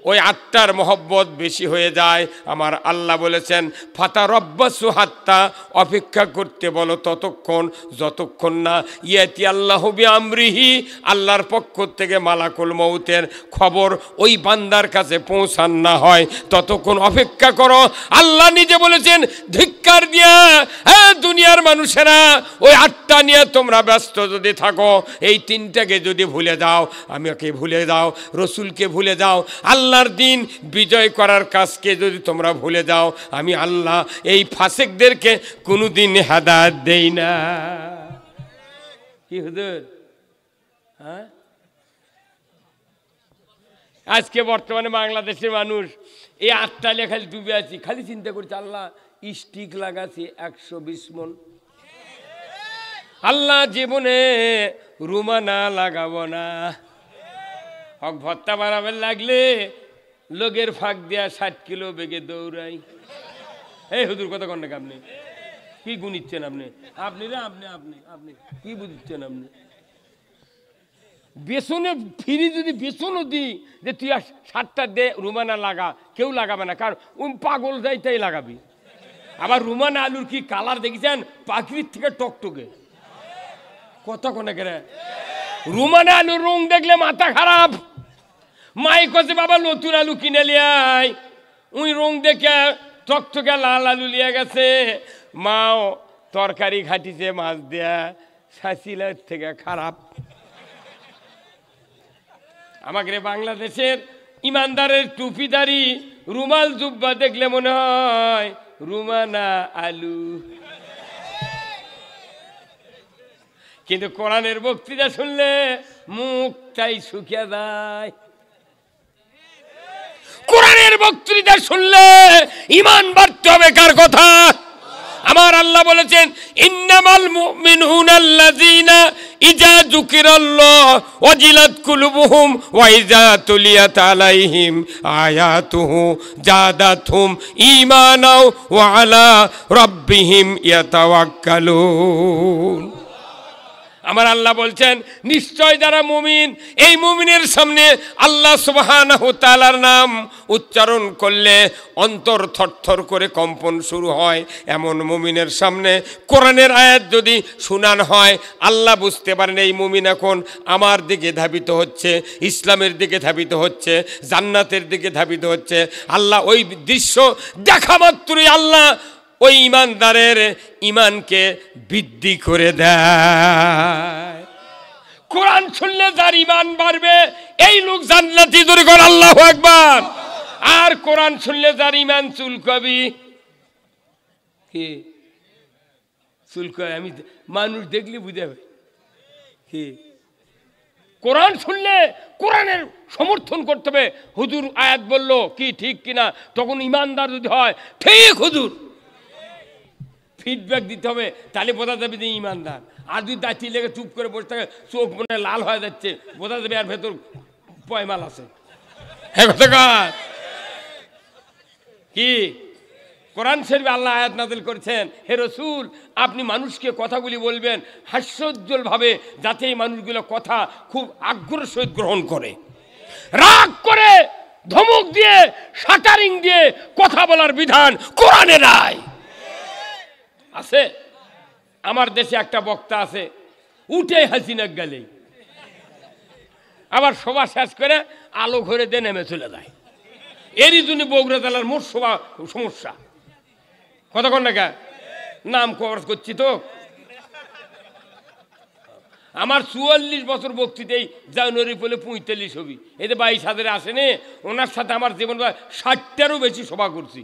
ওই আত্মার মহব্বত বেশি হয়ে যায়, আমার আল্লাহ বলেছেন ফাতারাব্বাসু হাত্তা, অপেক্ষা করতে বলো ততক্ষণ যতক্ষণ না ইয়াতি আল্লাহু বিআমরিহি, আল্লাহর পক্ষ থেকে মালাকুল মউতের খবর ওই বান্দার কাছে পৌঁছান না হয়, ততক্ষণ অপেক্ষা করো। আল্লাহ নিজে বলেছেন ধিক্কার দিয়া হ্যাঁ দুনিয়ার মানুষেরা ওই আটটা নিয়ে তোমরা ব্যস্ত যদি থাকো, এই তিনটাকে যদি ভুলে যাও, আমাকে ভুলে যাও, রসুলকে ভুলে যাও, আল্লাহর দিন বিজয় করার কাজকে যদি তোমরা ভুলে যাও, আমি আল্লাহ এই ফাসিকদেরকে কোনোদিন হেদায়েত দেই না। কি হুজুর? হ্যাঁ, আজকে বর্তমানে বাংলাদেশের মানুষ এই আটটা খালি ডুবে আছি, খালি চিন্তা করছে আল্লাহ স্টিক লাগাছি 120 মন, আল্লাহ জীবনে রুমানা লাগাবো না, হক ভত্তা বাড়াবেন লাগলে লোকের ফাঁক দেয়া 60 কিলো বেগে দৌড়াই। এই হুজুর কথা কন নাকি আপনি? কি গুনিচ্ছেন আপনি? আপনি রে আপনি আপনি আপনি কি বুঝছেন আপনি? বেসনে ফিরি যদি বেসনও দিই যে তুই 60টা দে রুমানা লাগা, কেউ লাগাবে না, কারণ পাগল যাই তাই লাগাবি। আবার রুমানা আলুর কি কালার দেখেছেন? পাখির থেকে টকটকে। কথা কোনে করে রুমানা আলুর রং দেখলে মাথা খারাপ। মাই কছে বাবা নতুন আলু কিনে লিয়াই, ওই রং দেখে টকটকে লাল আলু লিয়ে গেছে। মাও তরকারি ঘাটিছে মাছ দেয়া, শাসিলার থেকে খারাপ। আমাকে বাংলাদেশের ইমানদারের টুপিদারি রুমাল জুব্বা দেখলে মনে হয় রুমানা আলু, কিন্তু কোরআনের বক্তৃতা শুনলে মুখটাই শুকিয়ে যায়। কোরআনের বক্তৃতা শুনলে ঈমান বাড়তে হবে। কার কথা? আমার আল্লাহ বলেছেন ইন্নামাল মুমিনুনাল্লাযীনা ইযা যুকিরাল্লাহ ওয়াজিলাত কুলুবুহুম ওয়া ইযা তুলিয়াত আলাইহিম আয়াতুহু জাদাতহুম ঈমানাও ওয়া আলা রাব্বিহিম ইয়াতাওয়াক্কালুন। আমার আল্লাহ বলছেন নিশ্চয় যারা মুমিন, এই মুমিনের সামনে আল্লাহ সুবহানাহু ওয়া তাআলার নাম উচ্চারণ করলে অন্তর থরথর করে কম্পন শুরু হয়, এমন মুমিনের সামনে কোরআনের আয়াত যদি শুনান হয়, আল্লাহ বুঝতে পারেন এই মুমিন এখন আমার দিকে ধাবিত হচ্ছে, ইসলামের দিকে ধাবিত হচ্ছে, জান্নাতের দিকে ধাবিত হচ্ছে। আল্লাহ ওই দৃশ্য দেখা মাত্রই আল্লাহ ওই ইমানদারের ইমানকে বৃদ্ধি করে দেয়। কোরআন শুনলে যার ইমান বাড়বে এই লোক জান্নাতি, ধরে কর আল্লাহু আকবার। আর কোরআন শুনলে যার ইমান চুলকাবি, কি চুলকায় আমি মানুষ দেখলে বুঝে যাবে কি। কোরআন শুনলে কোরআনের সমর্থন করতে হবে। হুজুর আয়াত বললো কি ঠিক কিনা, তখন ইমানদার যদি হয় ঠিক হুজুর ফিডব্যাক দিতে হবে, তাহলে বোঝা যাবে যে ইমানদার। আর যদি দাঁড়িয়ে লেগে চুপ করে বসে থাকে, চোখ মনে লাল হয়ে যাচ্ছে, বোঝা যাবে আর ভেতর পয়মাল আছে। হ্যাঁ কি কোরআন শরীফে আল্লাহ আয়াত নাযিল করেছেন, হে রাসূল আপনি মানুষকে কথাগুলি বলবেন হাস্যোজ্জ্বল ভাবে, যাতে এই মানুষগুলো কথা খুব আগ্রহের সহিত গ্রহণ করে। রাগ করে ধমক দিয়ে শাটারিং দিয়ে কথা বলার বিধান কোরআনে নাই। আছে আমার দেশে একটা বক্তা আছে, উঠে হাসিনা গেলেই আবার সভা শেষ করে আলো ঘরে দিয়ে নেমে চলে যায়। এরই জন্য বগুড়া জেলার মোট সমস্যা। কতক্ষণ না নাম কভার করছি তো। আমার 44 বছর বক্তৃতাই জানুয়ারি পড়লে 45 হবি, এতে 22,000 আসেনি। ওনার সাথে আমার জীবন 60টারও বেশি সভা করছি,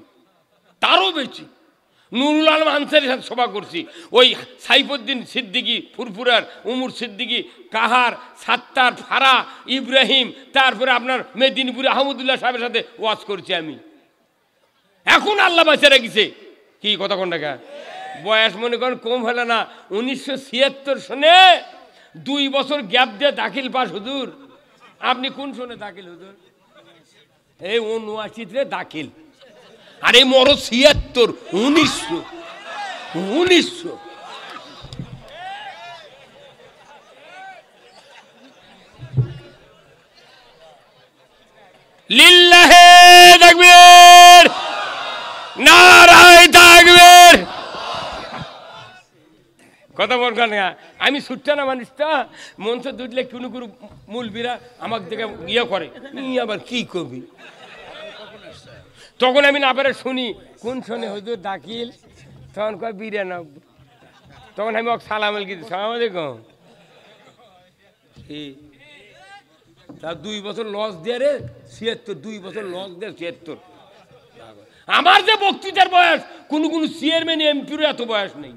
তারও বেশি। নুরুল আলম আনসারির সাথে সভা করছি, ওই সাইফুদ্দিন সিদ্দিকী ফুরফুরার, উমর সিদ্দিকী কাহার, সাত্তার ফারা ইব্রাহিম, তারপরে আপনার মেদিনীপুরে আহমদুল্লাহ সাহেবের সাথে ওয়াজ করছি আমি। এখন আল্লাহ বাঁচা রেখেছে কি কথা কোন টাকা বয়স মনে করেন কম হলো না। 1976 সনে 2 বছর গ্যাপ দিয়ে দাখিল পাস হুজুর। আপনি কোন সনে দাখিল হুজুর? এই 79-তে দাখিল, আর এই মর 76 1900 লিল্লাহে তাকবীর, নারায়ে তাকবীর। কথা বলবেন না, আমি ছুটতে না মানুষটা মঞ্চ দুটলে কোনো কোনো মূলবীরা আমাকে দেখে ইয়ে করে, আবার কি করবি? তখন আমি না পারে শুনি কোন শোনে হুজুর দাখিল, তখন কয় বিরিয়ানা। তখন আমি ওকে সালাম আলাইকুম, সালাম আলাইকুম। তা 2 বছর লস দিয়ে রে 76, 2 বছর লস দিয়ে 76। আমার যে বক্তৃতার বয়স, কোনো কোনো চেয়ারম্যান এমপিরও এত বয়স নেই।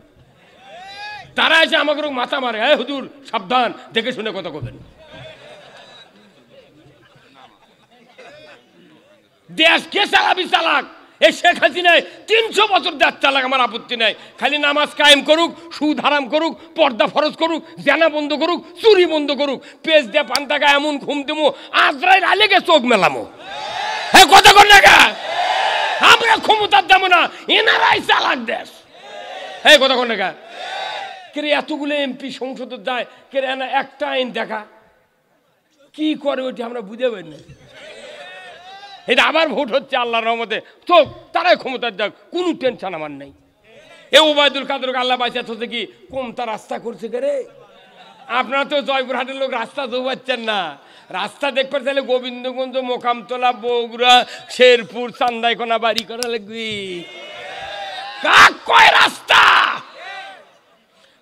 তারা এসে আমাকে মাথা মারে, হ্যাঁ হুজুর সাবধান, দেখে শুনে কথা বলবেন। দেশ কে চালাবি চালাক, এই শেখ হাসিনায় 300 বছর দেশ চালাক, আমার আপত্তি নাই। খালি নামাজ কায়েম করুক, সুদ হারাম করুক, পর্দা ফরজ করুক, জানা বন্ধ করুক, চুরি বন্ধ করুক, পেজ দিয়ে পান্তাকা এমন ঘুম দেবো আজরাইল আলেগে চোখ মেলামো। হ্যাঁ কথা কর না, আমরা ক্ষমতার দেবো না, এনারাই চালাক দেশ। হ্যাঁ কথা কর না, কে এতগুলো এমপি সংসদে যায়, কে না একটা আইন দেখা কি করে ওইটা আমরা বুঝে পাই না। এটা আবার ভোট হচ্ছে আল্লাহর রহমতে, তো তারাই ক্ষমতার যাক, কোনো টেনশন আমার নেই। এ ওবায়দুল কাদেরকে আল্লাহ বাঁচাতে হচ্ছে কি কোনটা রাস্তা করছে কে রে? আপনারা তো জয়পুরহাটের লোক রাস্তা দৌড়াচ্ছেন না, রাস্তা দেখতে চাইলে গোবিন্দগঞ্জ, মোকামতলা, বগুড়া, শেরপুর, চান্দাইকোনা বাড়ি করা লাগবে। কাক কয় রাস্তা?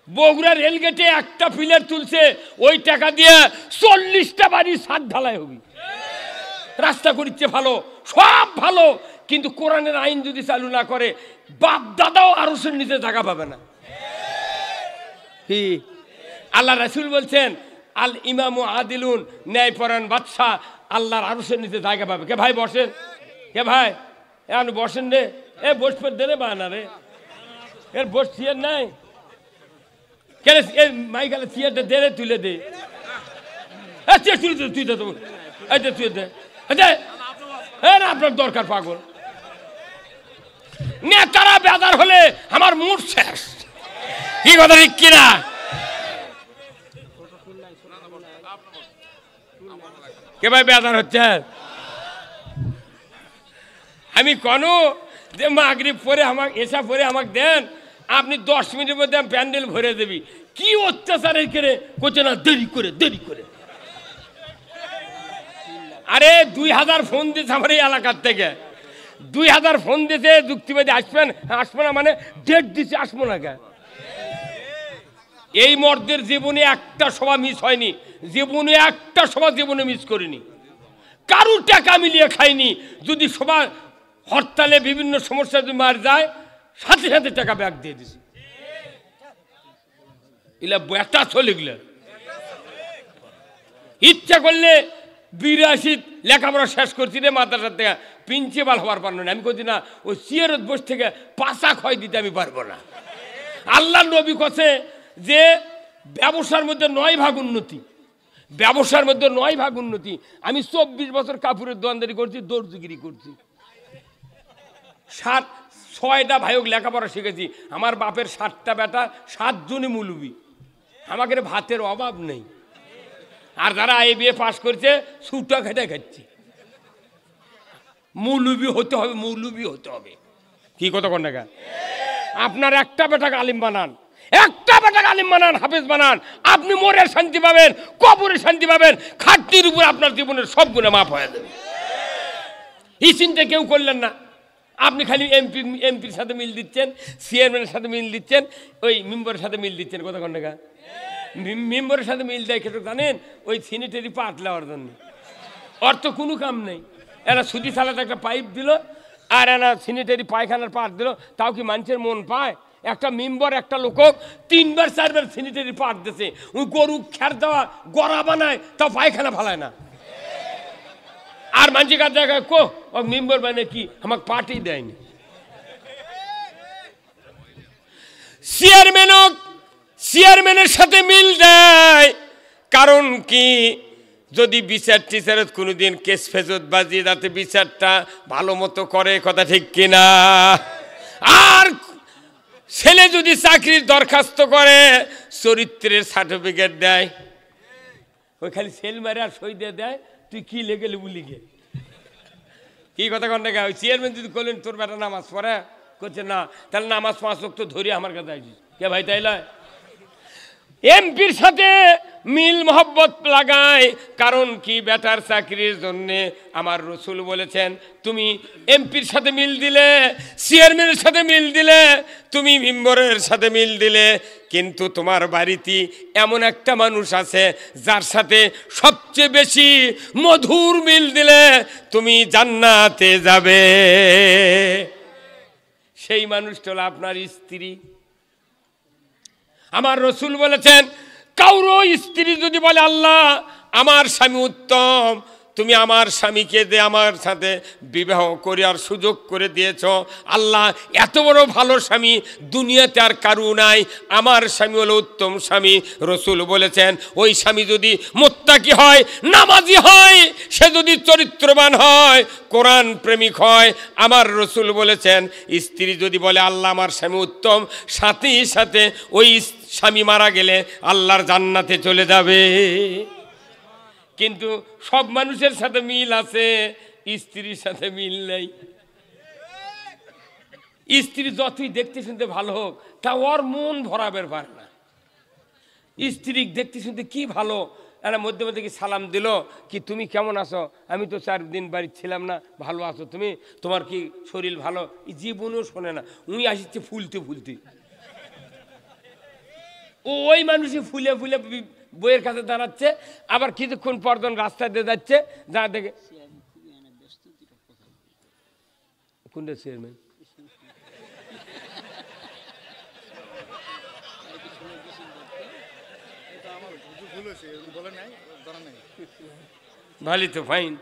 বগুড়া রেলগেটে একটা পিলার তুলছে, ওই টাকা দিয়ে 40টা বাড়ির ছাদ ঢালাই হবে। রাস্তা করিচ্ছে ভালো, সব ভালো, কিন্তু কোরআনের আইন যদি চালু না করে বাপ দাদাও আরশের নিচে জায়গা পাবে না। কি আল্লাহ রাসূল বলছেন, আল ইমামু আদিলুন, ন্যায়পরায়ণ বাদশা আল্লাহর আরশের নিচে জায়গা পাবে। কে ভাই বসেন, কে ভাই এখন বসেন রে, এ বসবে দে রে বানা রে, এর বস চেয়ার নাই কেন? মাই গেলে চেয়ারটা দে রে, তুলে দে, চেয়ার তুলে দে, তুই দে, তুই দে, আপনার দরকার পাগল। নেতারা বেজার হলে আমার মুড শেষ। কি কথা ঠিক কিনা? কে ভাই বেজার হচ্ছে? আমি কোনো যে মাগরিব পরে আমাকে এসা পরে আমাকে দেন, আপনি 10 মিনিটের মধ্যে প্যান্ডেল ভরে দেবি। কি অত্যাচারের করে করছে না, দেরি করে দেরি করে। আরে 2000 ফোন দিয়েছে আমার এই এলাকার থেকে, 2000 ফোন দিয়েছে, যুক্তিবাদী আসবেন, আসবো না মানে ডেট দিচ্ছে, আসবো না কে? এই মর্দের জীবনে একটা সভা মিস হয়নি, জীবনে একটা সভা জীবনে মিস করিনি, কারুর টাকা মিলিয়ে খাইনি। যদি সভা হরতালে বিভিন্ন সমস্যা যদি মার যায়, সাথে সাথে টাকা ব্যাগ দিয়ে দিছি। এগুলা বেটা চলে গেল। ইচ্ছা করলে 82 লেখাপড়া শেষ করছি রে মাদ্রাসার থেকে, প্রিন্সিপাল হওয়ার পারবো না। আমি করছি না, ওই চেয়ারত বসে থেকে পাশা ক্ষয় দিতে আমি পারবো না। আল্লাহ নবী কথা যে ব্যবসার মধ্যে 9 ভাগ উন্নতি, ব্যবসার মধ্যে 9 ভাগ উন্নতি। আমি 24 বছর কাপড়ের দোকানদারি করছি, দর্জিগিরি করছি, 6টা ভাইক লেখাপড়া শিখেছি। আমার বাপের 7টা বেটা, 7 জনই মুলবি, আমাদের ভাতের অভাব নেই। আর যারা বিয়ে পাশ করছে সুটা খেটে খাচ্ছে। মৌলবি হতে হবে, মৌলবি হতে হবে। কি কথা কোন টাকা? আপনার একটা বেটাকে আলিম বানান, একটা বেটাকে আলিম বানান, হাফেজ বানান, আপনি মরে শান্তি পাবেন, কবরে শান্তি পাবেন, খাটনির উপর আপনার জীবনের সব গুণে মাফ হয়ে যাবে। এই চিন্তা কেউ করলেন না। আপনি খালি এমপির সাথে মিল দিচ্ছেন, চেয়ারম্যানের সাথে মিল দিচ্ছেন, ওই মেম্বারের সাথে মিল দিচ্ছেন। কথা কোন টাকা? মেম্বারের সাথে মিল দেয় কেটে জানেন, ওই সিনিটারি পাট নেওয়ার জন্য। ওর তো কোনো কাম নেই, এরা সুদি সালাতে একটা পাইপ দিল আর এরা সিনিটারি পায়খানার পাট দিল, তাও কি মানুষের মন পায়? একটা মেম্বার একটা লোক 3বার 4বার সিনিটারি পাট দিয়েছে, ওই গরু খের দেওয়া গড়া বানায়, তাও পায়খানা ফালায় না। আর মানুষের কাছে কো ও মেম্বার মানে কি, আমাকে পার্টি দেয়নি। চেয়ারম্যানের সাথে মিল দেয়, কারণ কি? যদি বিচার টিচারের কোনোদিন কেস ফেজত বাজিয়ে যাতে বিচারটা ভালো মতো করে, কথা ঠিক কিনা? আর ছেলে যদি চাকরির দরখাস্ত করে, চরিত্রের সার্টিফিকেট দেয়, ওই খালি সেল মারে আর সই দিয়ে দেয়, তুই কি লেগে বলি গে। কি কথা কন না? ওই চেয়ারম্যান যদি করলেন তোর বেটা নামাজ পড়ে, করছে না, তাহলে নামাজ 5 ওয়াক্ত ধরে আমার কাছে আসিস কে ভাই? তাই নয়, এমপির সাথে মিল মহব্বত লাগায়। কারণ কি? বেটার চাকরির জন্যে আমার রসুল বলেছেন, তুমি এমপির সাথে মিল দিলে, চেয়ারম্যানের সাথে মিল দিলে, তুমি মেম্বারের সাথে মিল দিলে, কিন্তু তোমার বাড়িতে এমন একটা মানুষ আছে যার সাথে সবচেয়ে বেশি মধুর মিল দিলে তুমি জান্নাতে যাবে। সেই মানুষটা হলো আপনার স্ত্রী। আমার রসুল বলেছেন, কারো স্ত্রী যদি বলে আল্লাহ আমার স্বামী উত্তম, তুমি আমার স্বামীকে দিয়ে আমার সাথে বিবাহ করার সুযোগ করে দিয়েছ, আল্লাহ এত বড় ভালো স্বামী দুনিয়াতে আর কারু নাই, আমার স্বামী হলো উত্তম স্বামী। রসুল বলেছেন, ওই স্বামী যদি মুত্তাকি হয়, নামাজি হয়, সে যদি চরিত্রবান হয়, কোরআন প্রেমিক হয়, আমার রসুল বলেছেন, স্ত্রী যদি বলে আল্লাহ আমার স্বামী উত্তম, সাথে সাথে ওই স্বামী মারা গেলে আল্লাহর জান্নাতে চলে যাবে। কিন্তু সব মানুষের সাথে মিল আছে, স্ত্রীর সাথে মিল নেই। স্ত্রী যতই দেখতে শুনতে ভালো হোক, তা ওর মন ভরাবের পারে না। স্ত্রী দেখতে শুনতে কি ভালো, এরা মধ্যে মধ্যে কি সালাম দিল, কি তুমি কেমন আছো, আমি তো 4 দিন বাড়ি ছিলাম না, ভালো আছো তুমি, তোমার কি শরীর ভালো, জীবনও শোনে না। উনি আসছে ফুলতে ফুলতে, ওই মানুষই ফুলে ফুলে বইয়ের কাছে দাঁড়াচ্ছে, আবার কিছুক্ষণ পর যখন রাস্তা দিয়ে যাচ্ছে, যা দেখে কোনটা চেয়ারম্যান, ভালোই তো, ফাইন,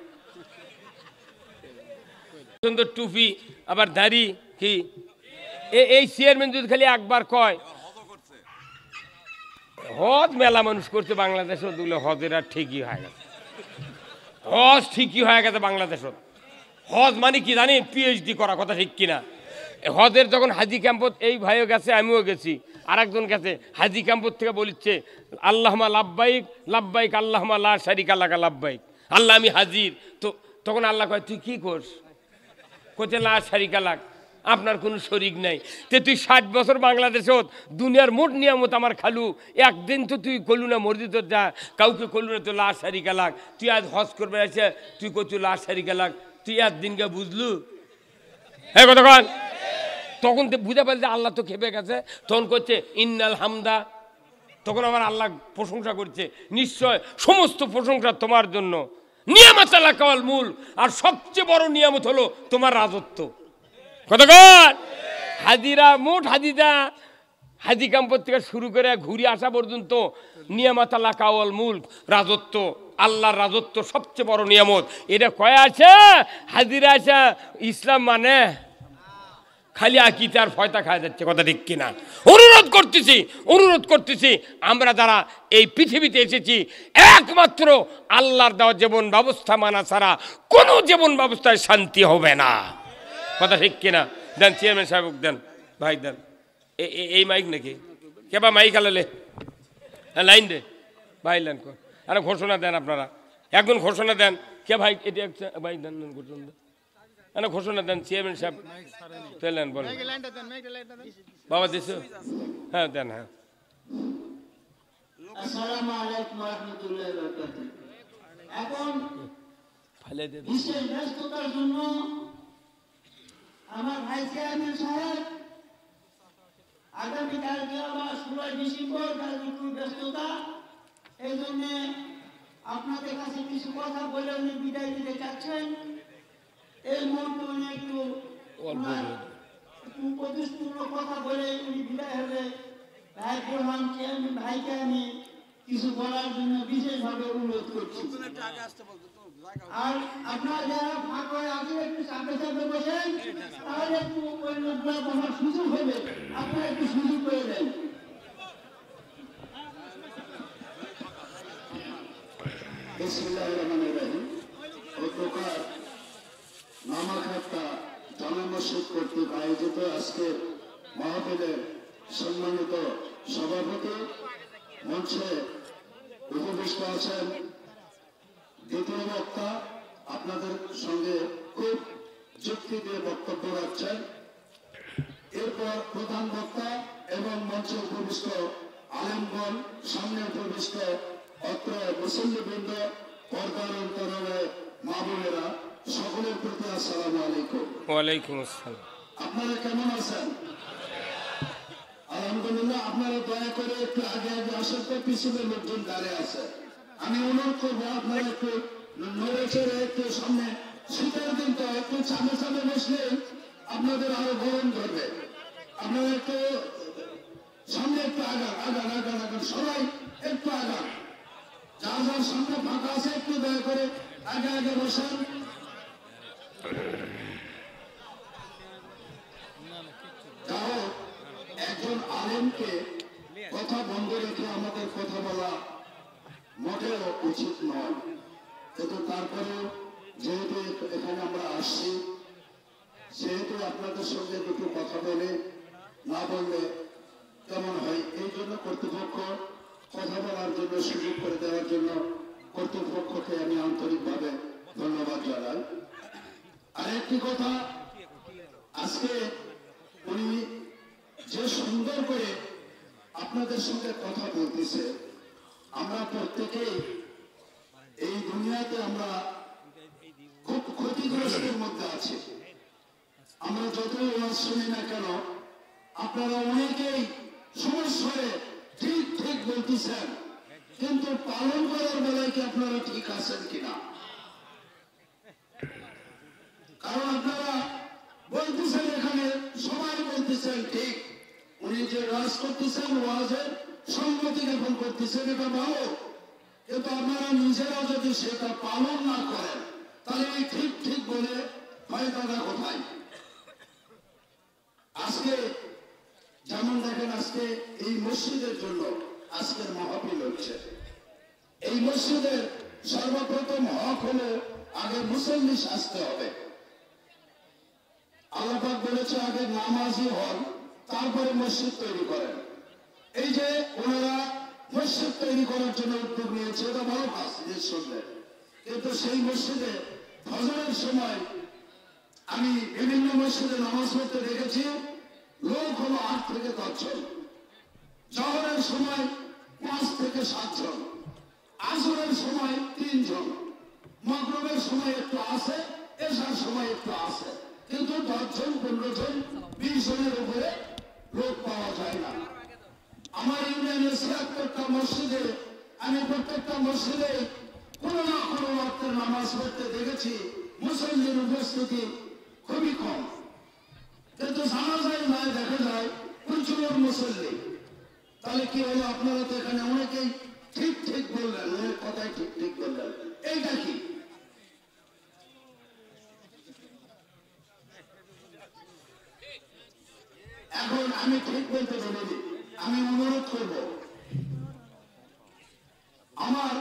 সুন্দর টুপি, আবার দাড়ি। কি এই চেয়ারম্যান যদি খালি একবার কয়, হজ মেলা মানুষ করছে বাংলাদেশে, দুগুলো হজের আর ঠিকই হয়ে গেছে, হজ ঠিকই হয়ে গেছে বাংলাদেশে। হজ মানে কি জানি, পিএইচডি করা, কথা ঠিক কিনা? হজের যখন হাজি ক্যাম্পত, এই ভাইও গেছে, আমিও গেছি, আর একজন গেছে, হাজি ক্যাম্পত থেকে বলিচ্ছে আল্লাহুম্মা লাব্বাইক লাব্বাইক আল্লাহুম্মা লা শারিকা লাকা লাব্বাইক, আল্লাহ আমি হাজির। তো তখন আল্লাহ কয় তুই কি করস? কোথায় লা শারিকা লাক, আপনার কোনো শরিক নাই। তে তুই 60 বছর বাংলাদেশত, দুনিয়ার মোট নিয়ামত আমার খালু, একদিন তো তুই করলু না মসজিদ যা, কাউকে করলু না, তো লা শারিকা লাক। তুই আজ হজ করবে আছে, তুই করছু লা শারিকা লাক, তুই একদিনকে বুঝলু? হ্যাঁ কতক্ষণ? তখন বুঝে পারলি যে আল্লাহ তো খেপে গেছে, তখন করছে ইন্নাল হামদা, তখন আমার আল্লাহ প্রশংসা করছে, নিশ্চয় সমস্ত প্রশংসা তোমার জন্য, নিয়ামত আলাকাল মূল, আর সবচেয়ে বড় নিয়ামত হলো তোমার রাজত্ব। কতক্ষণ? হাজিরা মোট হাজিরা, হাজি ক্যাম্পর থেকে শুরু করে ঘুরে আসা পর্যন্ত নিয়ামত আলাকাল মূল, রাজত্ব, আল্লাহর রাজত্ব সবচেয়ে বড় নিয়ামত। এটা কয়ে আছে হাজিরা আছে, ইসলাম মানে খালি আকিতে আর ফয়তা খাওয়া যাচ্ছে, কথা ঠিক কিনা? অনুরোধ করতেছি আমরা যারা এই পৃথিবীতে এসেছি, একমাত্র আল্লাহর দেওয়া জীবন ব্যবস্থা মানা ছাড়া কোনো জীবন ব্যবস্থায় শান্তি হবে না, কথা ঠিক কিনা? দেন চেয়ারম্যান সাহেব দেন, ভাই দেন, এই মাইক নাকি কেবা মাইক আলালে, হ্যাঁ লাইন দে ভাই, লাইন কর, আরে ঘোষণা দেন আপনারা, একজন ঘোষণা দেন, কে ভাই এটা ভাই দেন ঘোষণা দেন, না ঘোষণা দেন চেয়ারম্যান সাহেব, দেন বলেন বাবা দিস, হ্যাঁ দেন, হ্যাঁ। আসসালামু আলাইকুম ওয়া রাহমাতুল্লাহি ওয়া বারাকাতুহু। এখন বিশেষ ব্যস্ততার জন্য আমার ভাই চেয়ারম্যান সাহেব আগামীকালকে আবার 16 ডিসেম্বর, কালকে খুব ব্যস্ততা, এই জন্য আপনাদের কাছে কিছু কথা বলে উনি বিদায় দিতে চাচ্ছেন। এই মুহূর্তে উনি একটু উপদেশপূর্ণ কথা বলে উনি বিদায় হবে। ভাই প্রধান চেয়ারম্যান ভাইকে আমি কিছু বলার জন্য বিশেষভাবে অনুরোধ করছি। আর আপনারা যারা ফাঁক হয়ে আছেন একটু চাপে চাপে বসেন, তাহলে একটু ওই লোকগুলো বসার সুযোগ হবে, আপনারা একটু সুযোগ করে দেন। বিসমিল্লাহির রহমানির রহিম। নামাখাতা জামে মসজিদ কর্তৃক আয়োজিত আজকের মাহফিলের সম্মানিত সভাপতি, মঞ্চে উপবিষ্ট আছেন দ্বিতীয় বক্তা, আপনাদের সঙ্গে খুব যুক্তি দিয়ে বক্তব্য রাখছেন। এরপর প্রধান বক্তা এবং মঞ্চে উপবিষ্ট আলেমগণ, সামনে উপবিষ্ট অত্র মুসল্লিবৃন্দ, পর্দার অন্তরে মা বোনেরা, সকলের প্রতি আসসালামু আলাইকুম। ওয়ালাইকুম আসসালাম। আপনারা কেমন আছেন? আলহামদুলিল্লাহ। আপনারা দয়া করে একটু আগে আগে আসেন, তো পিছনে লোকজন দাঁড়িয়ে আছে। আমি অনুরোধ করবো আপনারা একটু নড়ে চড়ে একটু সামনে, শীতের দিন তো একটু চামে চামে বসলে আপনাদের আরো গরম ধরবে। আপনারা একটু সামনে একটু আগান আগান আগান আগান, সবাই একটু আগান। যার যার সামনে ফাঁকা আছে একটু দয়া করে আগে আগে বসেন। যাও, একজন আলেমকে কথা বন্ধ রেখে আমাদের কথা বলা মোটেও উচিত নয়। কিন্তু তারপরেও যেহেতু এখানে আমরা আসছি, সেহেতু আপনাদের সঙ্গে দুটো কথা বলে না বললে কেমন হয়, এই জন্য কর্তৃপক্ষ কথা বলার জন্য সুযোগ করে দেওয়ার জন্য কর্তৃপক্ষকে আমি আন্তরিকভাবে ধন্যবাদ জানাই। আরেকটি কথা, আজকে উনি যে সুন্দর করে আপনাদের সঙ্গে কথা বলতেছে, আমরা প্রত্যেকেই এই দুনিয়াতে আমরা খুব ক্ষতিগ্রস্তের মধ্যে আছি। আমরা যতই ওয়াজ শুনি না কেন, আপনারা অনেকেই সমস্যায় ঠিক ঠিক বলতেছেন, কিন্তু পালন করার বেলায় কি আপনারা ঠিক আছেন কিনা? কারণ আপনারা বলতেছেন, এখানে সবাই বলতেছেন ঠিক, উনি যে ওয়াজ করতেছেন, ওয়াজের সম্মতি জ্ঞাপন করতেছেন, এটা ভালো। কিন্তু আপনারা নিজেরা যদি সেটা পালন না করেন, তাহলে এই ঠিক ঠিক বলে ফায়দাটা কোথায়? আজকে যেমন দেখেন, আজকে এই মসজিদের জন্য আজকের মাহফিল হচ্ছে। এই মসজিদের সর্বপ্রথম হক হলো আগে মুসল্লি আসতে হবে। আল্লাহ পাক বলেছে আগে নামাজি হন, তারপরে মসজিদ তৈরি করেন। এই যে ওনারা মসজিদ তৈরি করার জন্য উদ্যোগ নিয়েছে, এটা ভালো কাজ নিজের সঙ্গে। কিন্তু সেই মসজিদে ফজরের সময় আমি বিভিন্ন মসজিদে নামাজ পড়তে দেখেছি, লোক হলো 8 থেকে 10 জন, জহরের সময় 5 থেকে 7 জন, আসরের সময় 3 জন, মাগরিবের সময় একটু আসে, এশার সময় একটু আসে, কিন্তু 10 জন 15 জন 20 জনের উপরে লোক পাওয়া যায় না। আমার ইউনিয়নের 76টা মসজিদে আমি প্রত্যেকটা মসজিদে কোনো না কোনো ওয়াক্তের নামাজ পড়তে দেখেছি, মুসল্লির উপস্থিতি খুবই কম। কিন্তু জানাজায় নয়, দেখা যায় প্রচুর মুসল্লি। তাহলে কি হলো? আপনারা তো এখানে অনেকেই ঠিক ঠিক বললেন, অনেক কথাই ঠিক ঠিক বললেন, এইটা কি? এখন আমি ঠিক বলতে বলিনি, আমি অনুরোধ করব, আমার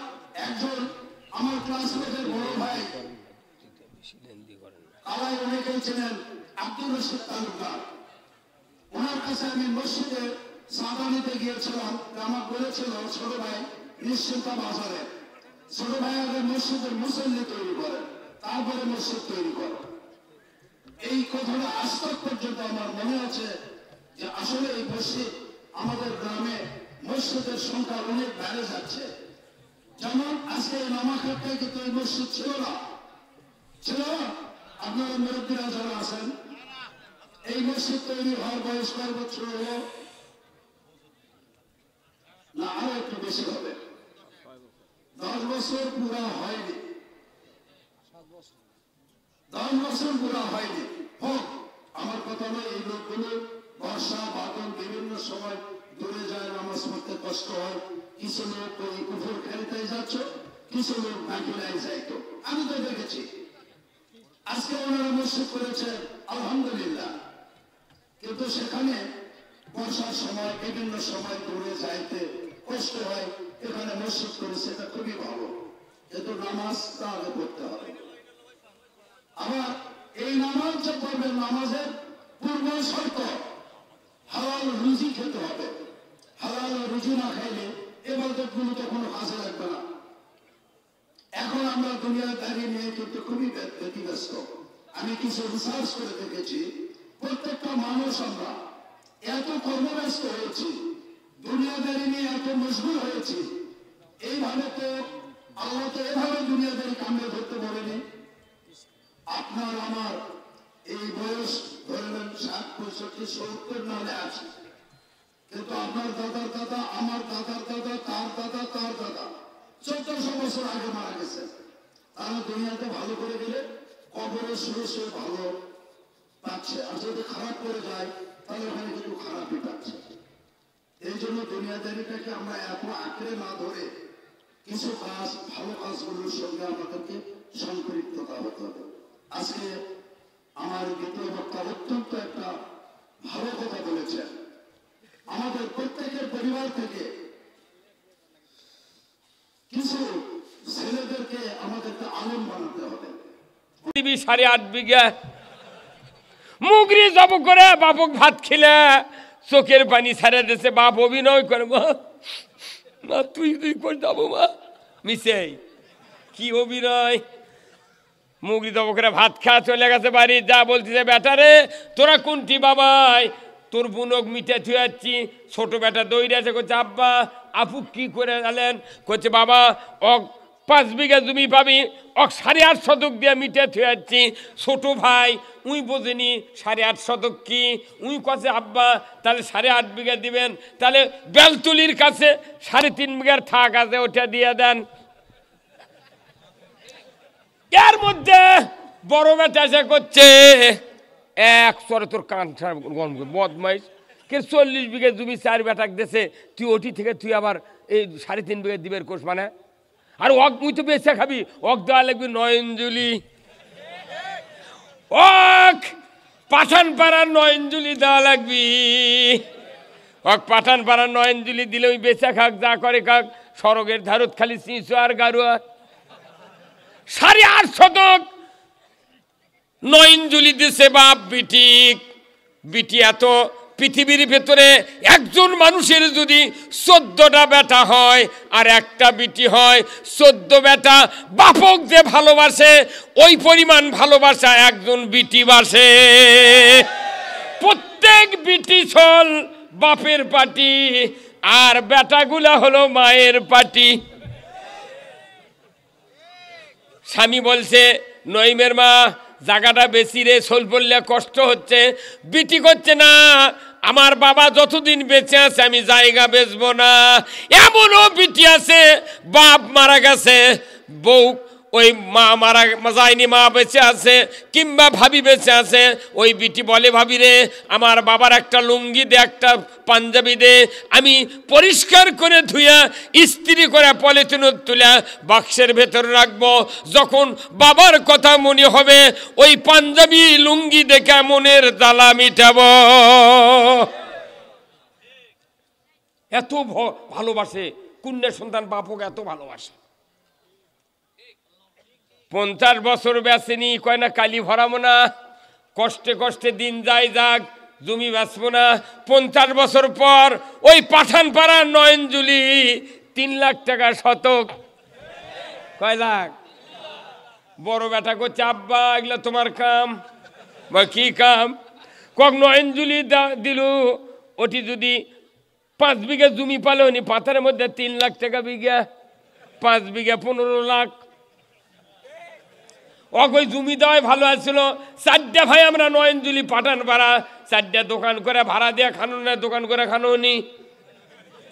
একজন আমার ক্লাসমেটের বড় ভাই, কালাই অনেকেই ছিলেন, আব্দুর রশিদ তালুকদার, ওনার কাছে আমি মসজিদে চাঁদা নিতে গিয়েছিলাম। আমার বলেছিল, ছোট ভাই নিশ্চিন্তা বাজারে, ছোট ভাই আগে মসজিদের মুসল্লি তৈরি করে, তারপরে মসজিদ তৈরি করে। এই কথাটা আজ তক পর্যন্ত আমার মনে আছে যে আসলে এই মসজিদ আমাদের গ্রামে মসজিদের সংখ্যা অনেক বেড়ে যাচ্ছে। যেমন আজকে এই নামাখাট্টায় কিন্তু এই মসজিদ ছিল না, ছিল আপনারা মুরব্বীরা যারা আছেন, এই মসজিদ তৈরি হওয়ার বয়স কয় বছর হলো? না, আরো একটু বেশি হবে, 10 বছর পুরা হয়নি, 10 বছর পুরা হয়নি। হোক, আমার কথা নয়, এই লোকগুলো বর্ষা বাদল বিভিন্ন সময় দূরে যায়, নামাজ পড়তে কষ্ট হয়। কিছু লোক ওই উপর খেলতে যাচ্ছ, কিছু লোক বাকিরাই যাইতো, আমি তো দেখেছি। আজকে ওনারা মসজিদ করেছে, আলহামদুলিল্লাহ, কিন্তু সেখানে বর্ষার সময় বিভিন্ন সময় দূরে যাইতে কষ্ট হয়। এখানে মসজিদ করেছে, এটা খুবই ভালো, কিন্তু নামাজটা আগে পড়তে হবে। আবার এই নামাজ যে পড়বেন, নামাজের পূর্ব শর্ত হালাল রুজি খেতে হবে। হালাল রুজি না খাইলে ইবাদতগুলো তো কোনো কাজে লাগবে না। এখন আমরা দুনিয়ায় দাঁড়িয়ে নিয়ে কিন্তু খুবই ব্যতিব্যস্ত। আমি কিছু রিসার্চ করে দেখেছি, প্রত্যেকটা মানুষ আমরা এত কর্মব্যস্ত হয়েছি, দুনিয়াদারি নিয়ে এত মশগুল হয়েছি, এইভাবে তো আল্লাহ তো এভাবে দুনিয়াদারি কামড়ে ধরতে বলেনি। আপনার আমার এই বয়স ধরলেন 60, 65, 70 নাহলে আছে, কিন্তু আপনার দাদার দাদা, আমার দাদার দাদা, তার দাদা, তার দাদা 1400 বছর আগে মারা গেছে। তারা দুনিয়াতে ভালো করে গেলে কবরে শুয়ে ভালো পাচ্ছে, আর যদি খারাপ করে যায় তাহলে ওখানে কিন্তু খারাপই পাচ্ছে। এই জন্য দুনিয়াদারিটাকে আমরা এত আঁকড়ে না ধরে কিছু কাজ, ভালো কাজগুলোর সঙ্গে আমাদেরকে সম্পৃক্ততা হতে হবে। আজকে আমার দ্বিতীয় বক্তা অত্যন্ত একটা ভালো কথা বলেছেন, আমাদের প্রত্যেকের পরিবার থেকে কিছু ছেলেদেরকে আমাদেরকে আলেম বানাতে হবে। 8.5 বিঘা মুগরি জব করে বাপক ভাত খেলে চোখের পানি ছাড়া দিয়েছে। বাপ অভিনয় করে, মা তুই করে যাবো মা, মিশে কি অভিনয়। মুগরি জব করে ভাত খাওয়া চলে গেছে বাড়ি, যা বলতেছে বেটা রে তোরা কোনটি বাবাই, তোর বুনক মিটে থুয়াচ্ছি। ছোট বেটা দৌড়ে আছে, করছে আব্বা আপু কি করে গেলেন? করছে বাবা 5 বিঘা জমি পাবি, 8.5 শতক দিয়ে মিটে থুয়াচ্ছি। ছোট ভাই উই বোঝেনি 8.5 শতক কি, উই কাছে আব্বা তাহলে 8.5 বিঘা দিবেন, তাহলে বেলতুলির কাছে 3.5 বিঘার থাক আছে ওটা দিয়ে দেন। এর মধ্যে বড় বেটা এসে করছে এক সরে তোর কান বদমাইশ কে 40 বিঘা জমি 4 বেটাক দেশে, তুই ওটি থেকে তুই আবার এই 3.5 বিঘা দিবের কোষ মানে। আর অক মুই তো বেঁচে খাবি, অক দেওয়া লাগবি নয়নজুলি, অক পাঠানপাড়ার নয়নজুলি দেওয়া লাগবি। অক পাঠানপাড়ার নয়নজুলি দিলে ওই বেঁচে খাক, যা করে খাক। সড়কের ধারত খালি চিঁচো আর গারুয়া। 8.5 শতক নয়নজুলি দিছে বাপ বিটিক। বিটি এত পৃথিবীর ভেতরে একজন মানুষের যদি 14টা বেটা হয় আর একটা বিটি হয়, 14 বেটা বাপক যে ভালোবাসে ওই পরিমাণ ভালোবাসা একজন বিটি বাসে। প্রত্যেক বিটি ছল বাপের পাটি, আর বেটাগুলা হলো মায়ের পাটি। স্বামী বলছে নইমের মা জায়গাটা বেশি রে, সোল পড়লে কষ্ট হচ্ছে। বিটি করছে না, আমার বাবা যতদিন বেঁচে আছে আমি জায়গা বেচবো না। এমনও বিটি আছে বাপ মারা গেছে, বউ ওই মা মারা যায়নি, মা বেঁচে আছে কিংবা ভাবি বেঁচে আছে। ওই বিটি বলে ভাবি রে আমার বাবার একটা লুঙ্গি দে, একটা পাঞ্জাবি দে, আমি পরিষ্কার করে ধুয়া ইস্ত্রি করে পলিথিন তুলে বাক্সের ভেতর রাখবো। যখন বাবার কথা মনে হবে ওই পাঞ্জাবি লুঙ্গি দেখে মনের জ্বালা মিটাবো। এত ভালোবাসে কন্যা সন্তান বাপক, এত ভালোবাসে। 50 বছর বেচেনি, কয় না কালি ভরাবো না, কষ্টে কষ্টে দিন যায় যাক, জমি বেচবো না। 50 বছর পর ওই পাঠানপাড়ার নয়নজুলি 3 লাখ টাকা শতক। কয় লাখ? বড় বেটা করছে আব্বা এগুলো তোমার কাম। বা কি কাম? কক নয়নজুলি দিল, ওটি যদি 5 বিঘা জমি পালো নি, পাথারের মধ্যে 3 লাখ টাকা বিঘা, 5 বিঘা 15 লাখ। ওই জমি দেওয়াই ভালো আসছিল। 4টা ভাই আমরা নয়নজুলি পাঠানপাড়া, 4টা দোকান করে ভাড়া দিয়ে খানো না, দোকান করে খানো নি।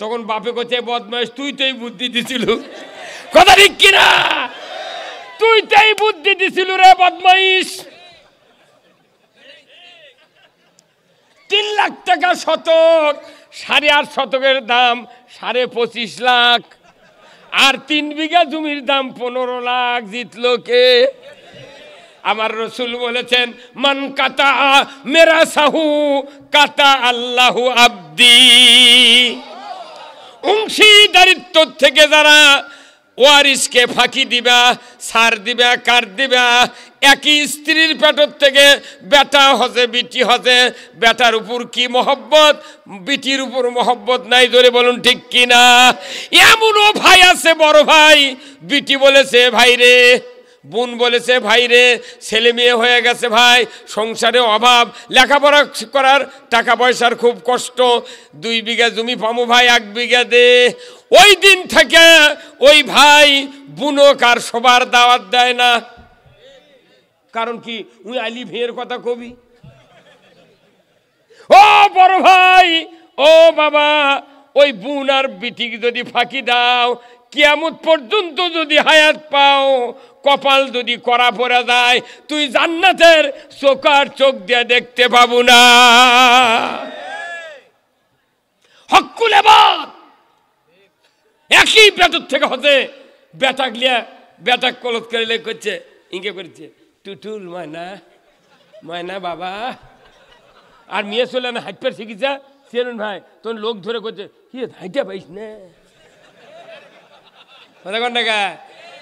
তখন বাপে করছে বদমাইশ তুই তো এই বুদ্ধি দিছিল। কথা ঠিক কিনা? তুই তো এই বুদ্ধি দিছিল রে বদমাইশ। 3 লাখ টাকা শতক, 8.5 শতকের দাম 25.5 লাখ, আর 3 বিঘা জমির দাম 15 লাখ। জিতলো কে? আমার রসুল বলেছেন মান কাতা মেরা সাহু কাতা আল্লাহু আব্দি। অংশীদারিত্ব থেকে যারা ওয়ারিসকে ফাঁকি দিবা, সার দিবা, কার দিবা, একই স্ত্রীর পেটর থেকে বেটা হজে বিটি হজে, বেটার উপর কি মহব্বত, বিটির উপর মহব্বত নাই, জোরে বলুন ঠিক কিনা? এমনও ভাই আছে বড় ভাই, বিটি বলেছে ভাই রে বোন বলেছে ভাই রে ছেলে মেয়ে হয়ে গেছে ভাই, সংসারে অভাব, লেখাপড়া করার টাকা পয়সার খুব কষ্ট, 2 বিঘা জমি পামু ভাই, 1 বিঘা দে। ওই দিন থেকে ওই ভাই বুনক আর সবার দাওয়াত দেয় না। কারণ কি, উই আলি ভেয়ের কথা কবি। ও বড় ভাই, ও বাবা, ওই বোন আর বিটিকে যদি ফাঁকি দাও, কিয়ামত পর্যন্ত যদি হায়াত পাও, কপাল যদি করা পড়ে যায়, তুই জান্নাতের চোখার চোখ দিয়ে দেখতে পাবো না। হকুল এবাদ একই পেটর থেকে হতে বেটা গিয়া বেটা কলত করে করছে, ইঙ্গে করছে টুটুল ময়না ময়না বাবা। আর মেয়ে চলে না হাইটপার শিখিছা সেরুন ভাই, তোর লোক ধরে করছে কি হাইটা পাইস না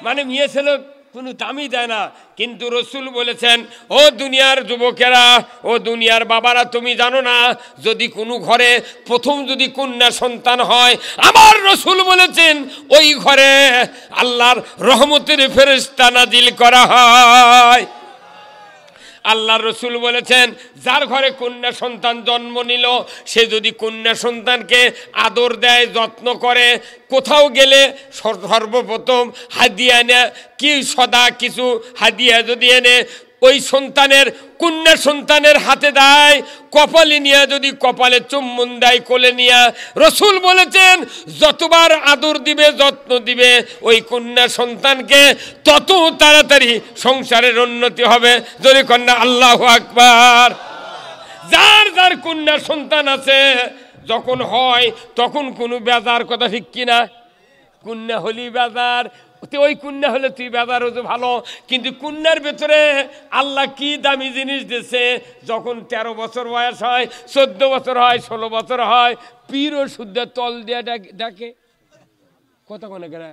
মানে মেয়ে ছেলে কোনো দামই দেয় না। কিন্তু রসুল বলেছেন, ও দুনিয়ার যুবকেরা, ও দুনিয়ার বাবারা, তুমি জানো না যদি কোনো ঘরে প্রথম যদি কন্যা সন্তান হয়, আমার রসুল বলেছেন ওই ঘরে আল্লাহর রহমতের ফেরেশতা নাজিল করা হয়। আল্লাহর রসুল বলেছেন যার ঘরে কন্যা সন্তান জন্ম নিল, সে যদি কন্যা সন্তানকে আদর দেয়, যত্ন করে, কোথাও গেলে সর্বপ্রথম হাদিয়া এনে, কি সদা কিছু হাদিয়া যদি এনে ওই সন্তানের কন্যা সন্তানের হাতে দেয়, কপালে নিয়ে যদি কপালে চুম্বন দেয়, কোলে নিয়ে, রসুল বলেছেন যতবার আদর দিবে, যত্ন দিবে ওই কন্যা সন্তানকে, তত তাড়াতাড়ি সংসারের উন্নতি হবে। যদি কন্যা আল্লাহু আকবার। যার যার কন্যা সন্তান আছে, যখন হয় তখন কোনো বেজার কথা, ঠিক কিনা? কন্যা হলি বেজার, ওই কন্যা হলে তুই বেজার হতো ভালো, কিন্তু কন্যার ভেতরে আল্লাহ কি দামি জিনিস দিয়েছে। যখন 13 বছর বয়স হয়, 14 বছর হয়, 16 বছর হয়, পীর ও শুদ্ধ তল দিয়ে ডাকে কথা কোনে কেনা।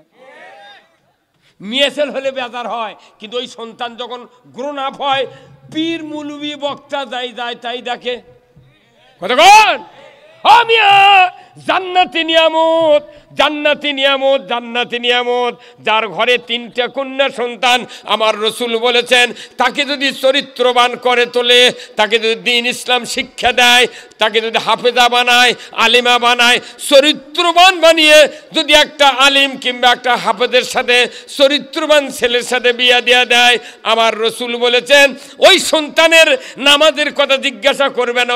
মেয়েছেল হলে বেজার হয়, কিন্তু ওই সন্তান যখন গ্রোন আপ হয়, পীর মুলবি বক্তা যাই যায় তাই ডাকে কথা কোন। জান্নাতি নিয়ামত, জান্নাতি নিয়ামত, জান্নাতি নিয়ামত। যার ঘরে 3টে কন্যা সন্তান, আমার রসুল বলেছেন তাকে যদি চরিত্রবান করে তোলে, তাকে যদি দ্বীন ইসলাম শিক্ষা দেয়, তাকে যদি হাফেজা বানায়, আলিমা বানায়, চরিত্রবান বানিয়ে যদি একটা আলিম কিংবা একটা হাফেজের সাথে, চরিত্রবান ছেলের সাথে বিয়া দিয়া দেয়, আমার রসুল বলেছেন ওই সন্তানের নামাজের কথা জিজ্ঞাসা করবে না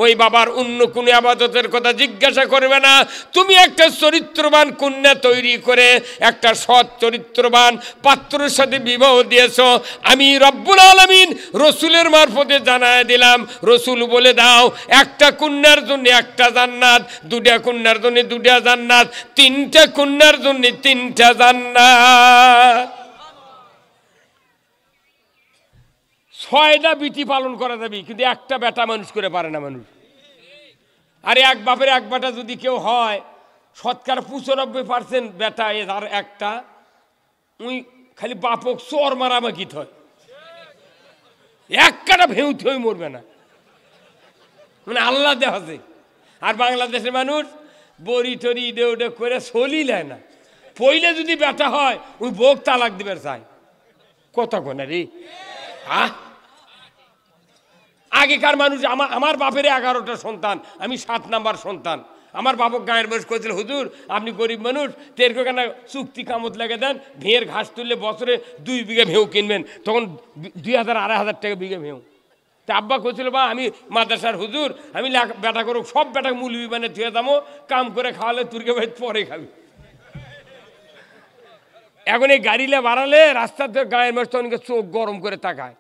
ওই বাবার অন্য কোনো ইবাদতের কথা জিজ্ঞাসা করবে না। তুমি একটা চরিত্রবান কন্যা তৈরি করে একটা সৎ চরিত্রবান পাত্রের সাথে বিবাহ দিয়েছ, আমি রব্বুল আলামিন রসুলের মারফতে জানায় দিলাম, রসুল বলে দাও একটা কন্যার জন্য একটা জান্নাত, 2টা কন্যার জন্য 2টা জান্নাত, 3টা কন্যার জন্য 3টা জান্নাত। 6টা বিটি পালন করা যাবে, কিন্তু একটা বেটা মানুষ করে পারে না মানুষ। আরে এক বাপের এক বেটা যদি কেউ হয়, শতকরা 95% বেটা আর একটা, উই খালি বাপক চোর মারামাকি হয়, একটা ভেউতে হয়ে মরবে না, মানে আল্লাহ দেখাছে। আর বাংলাদেশের মানুষ বড়ি টরি ডে করে চলি নেয় না। পইলে যদি বেটা হয়, ওই বউ তালাক দিবে চাই কথা কোনা রে। হ্যাঁ, আগেকার মানুষ, আমার বাপের 11টা সন্তান, আমি 7 নাম্বার সন্তান। আমার বাপক গায়ের বয়স করেছিল, হুজুর আপনি গরিব মানুষ, তেরকো কেন চুক্তি কামত লেগে দেন, ভেঁয়ের ঘাস তুললে বছরে 2 বিঘা ভেউ কিনবেন, তখন 2000-2500 টাকা বিঘা ভেউ। তা আব্বা কইছিল, বা আমি মাদ্রাসার হুজুর, আমি বেটা করুক, সব বেটা মুলবি মানে ধুয়ে দামো, কাম করে খাওয়ালে তুর্কে ভাই পরে খাবি। এখন এই গাড়িলে বাড়ালে রাস্তাতে গায়ের বয়স তখনকে চোখ গরম করে তাকায়,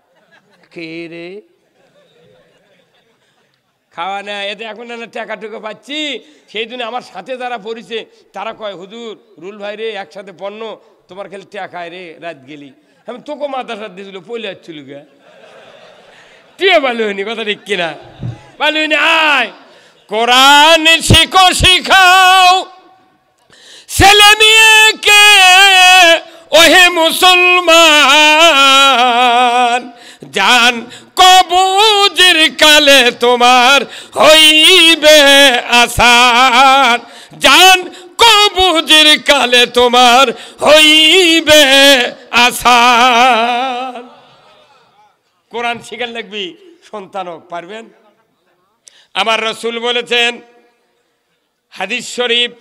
কে রে খাওয়া না, এতে এখন না টাকা টুকু পাচ্ছি। সেই জন্য আমার সাথে যারা পড়িছে তারা কয়, হুজুর রুল ভাই রে একসাথে পণ্য, তোমার খালি টাকায় রে রাত গেলি। আমি তোকে মাদ্রাসা দিয়েছিল, পয়লে আসছিল গে, তুই ভালো হয়নি কথা ঠিক কিনা? ভালো হয়নি। আয় কোরআন শিখাও ছেলে মেয়েকে, ওহে মুসলমান, জান কবুজের কালে তোমার হইবে আসান, জান কবুজির কালে তোমার হইবে আসান। কোরআন শিখার লাগবি সন্তানও পারবেন। আমার রাসূল বলেছেন হাদিস শরীফ,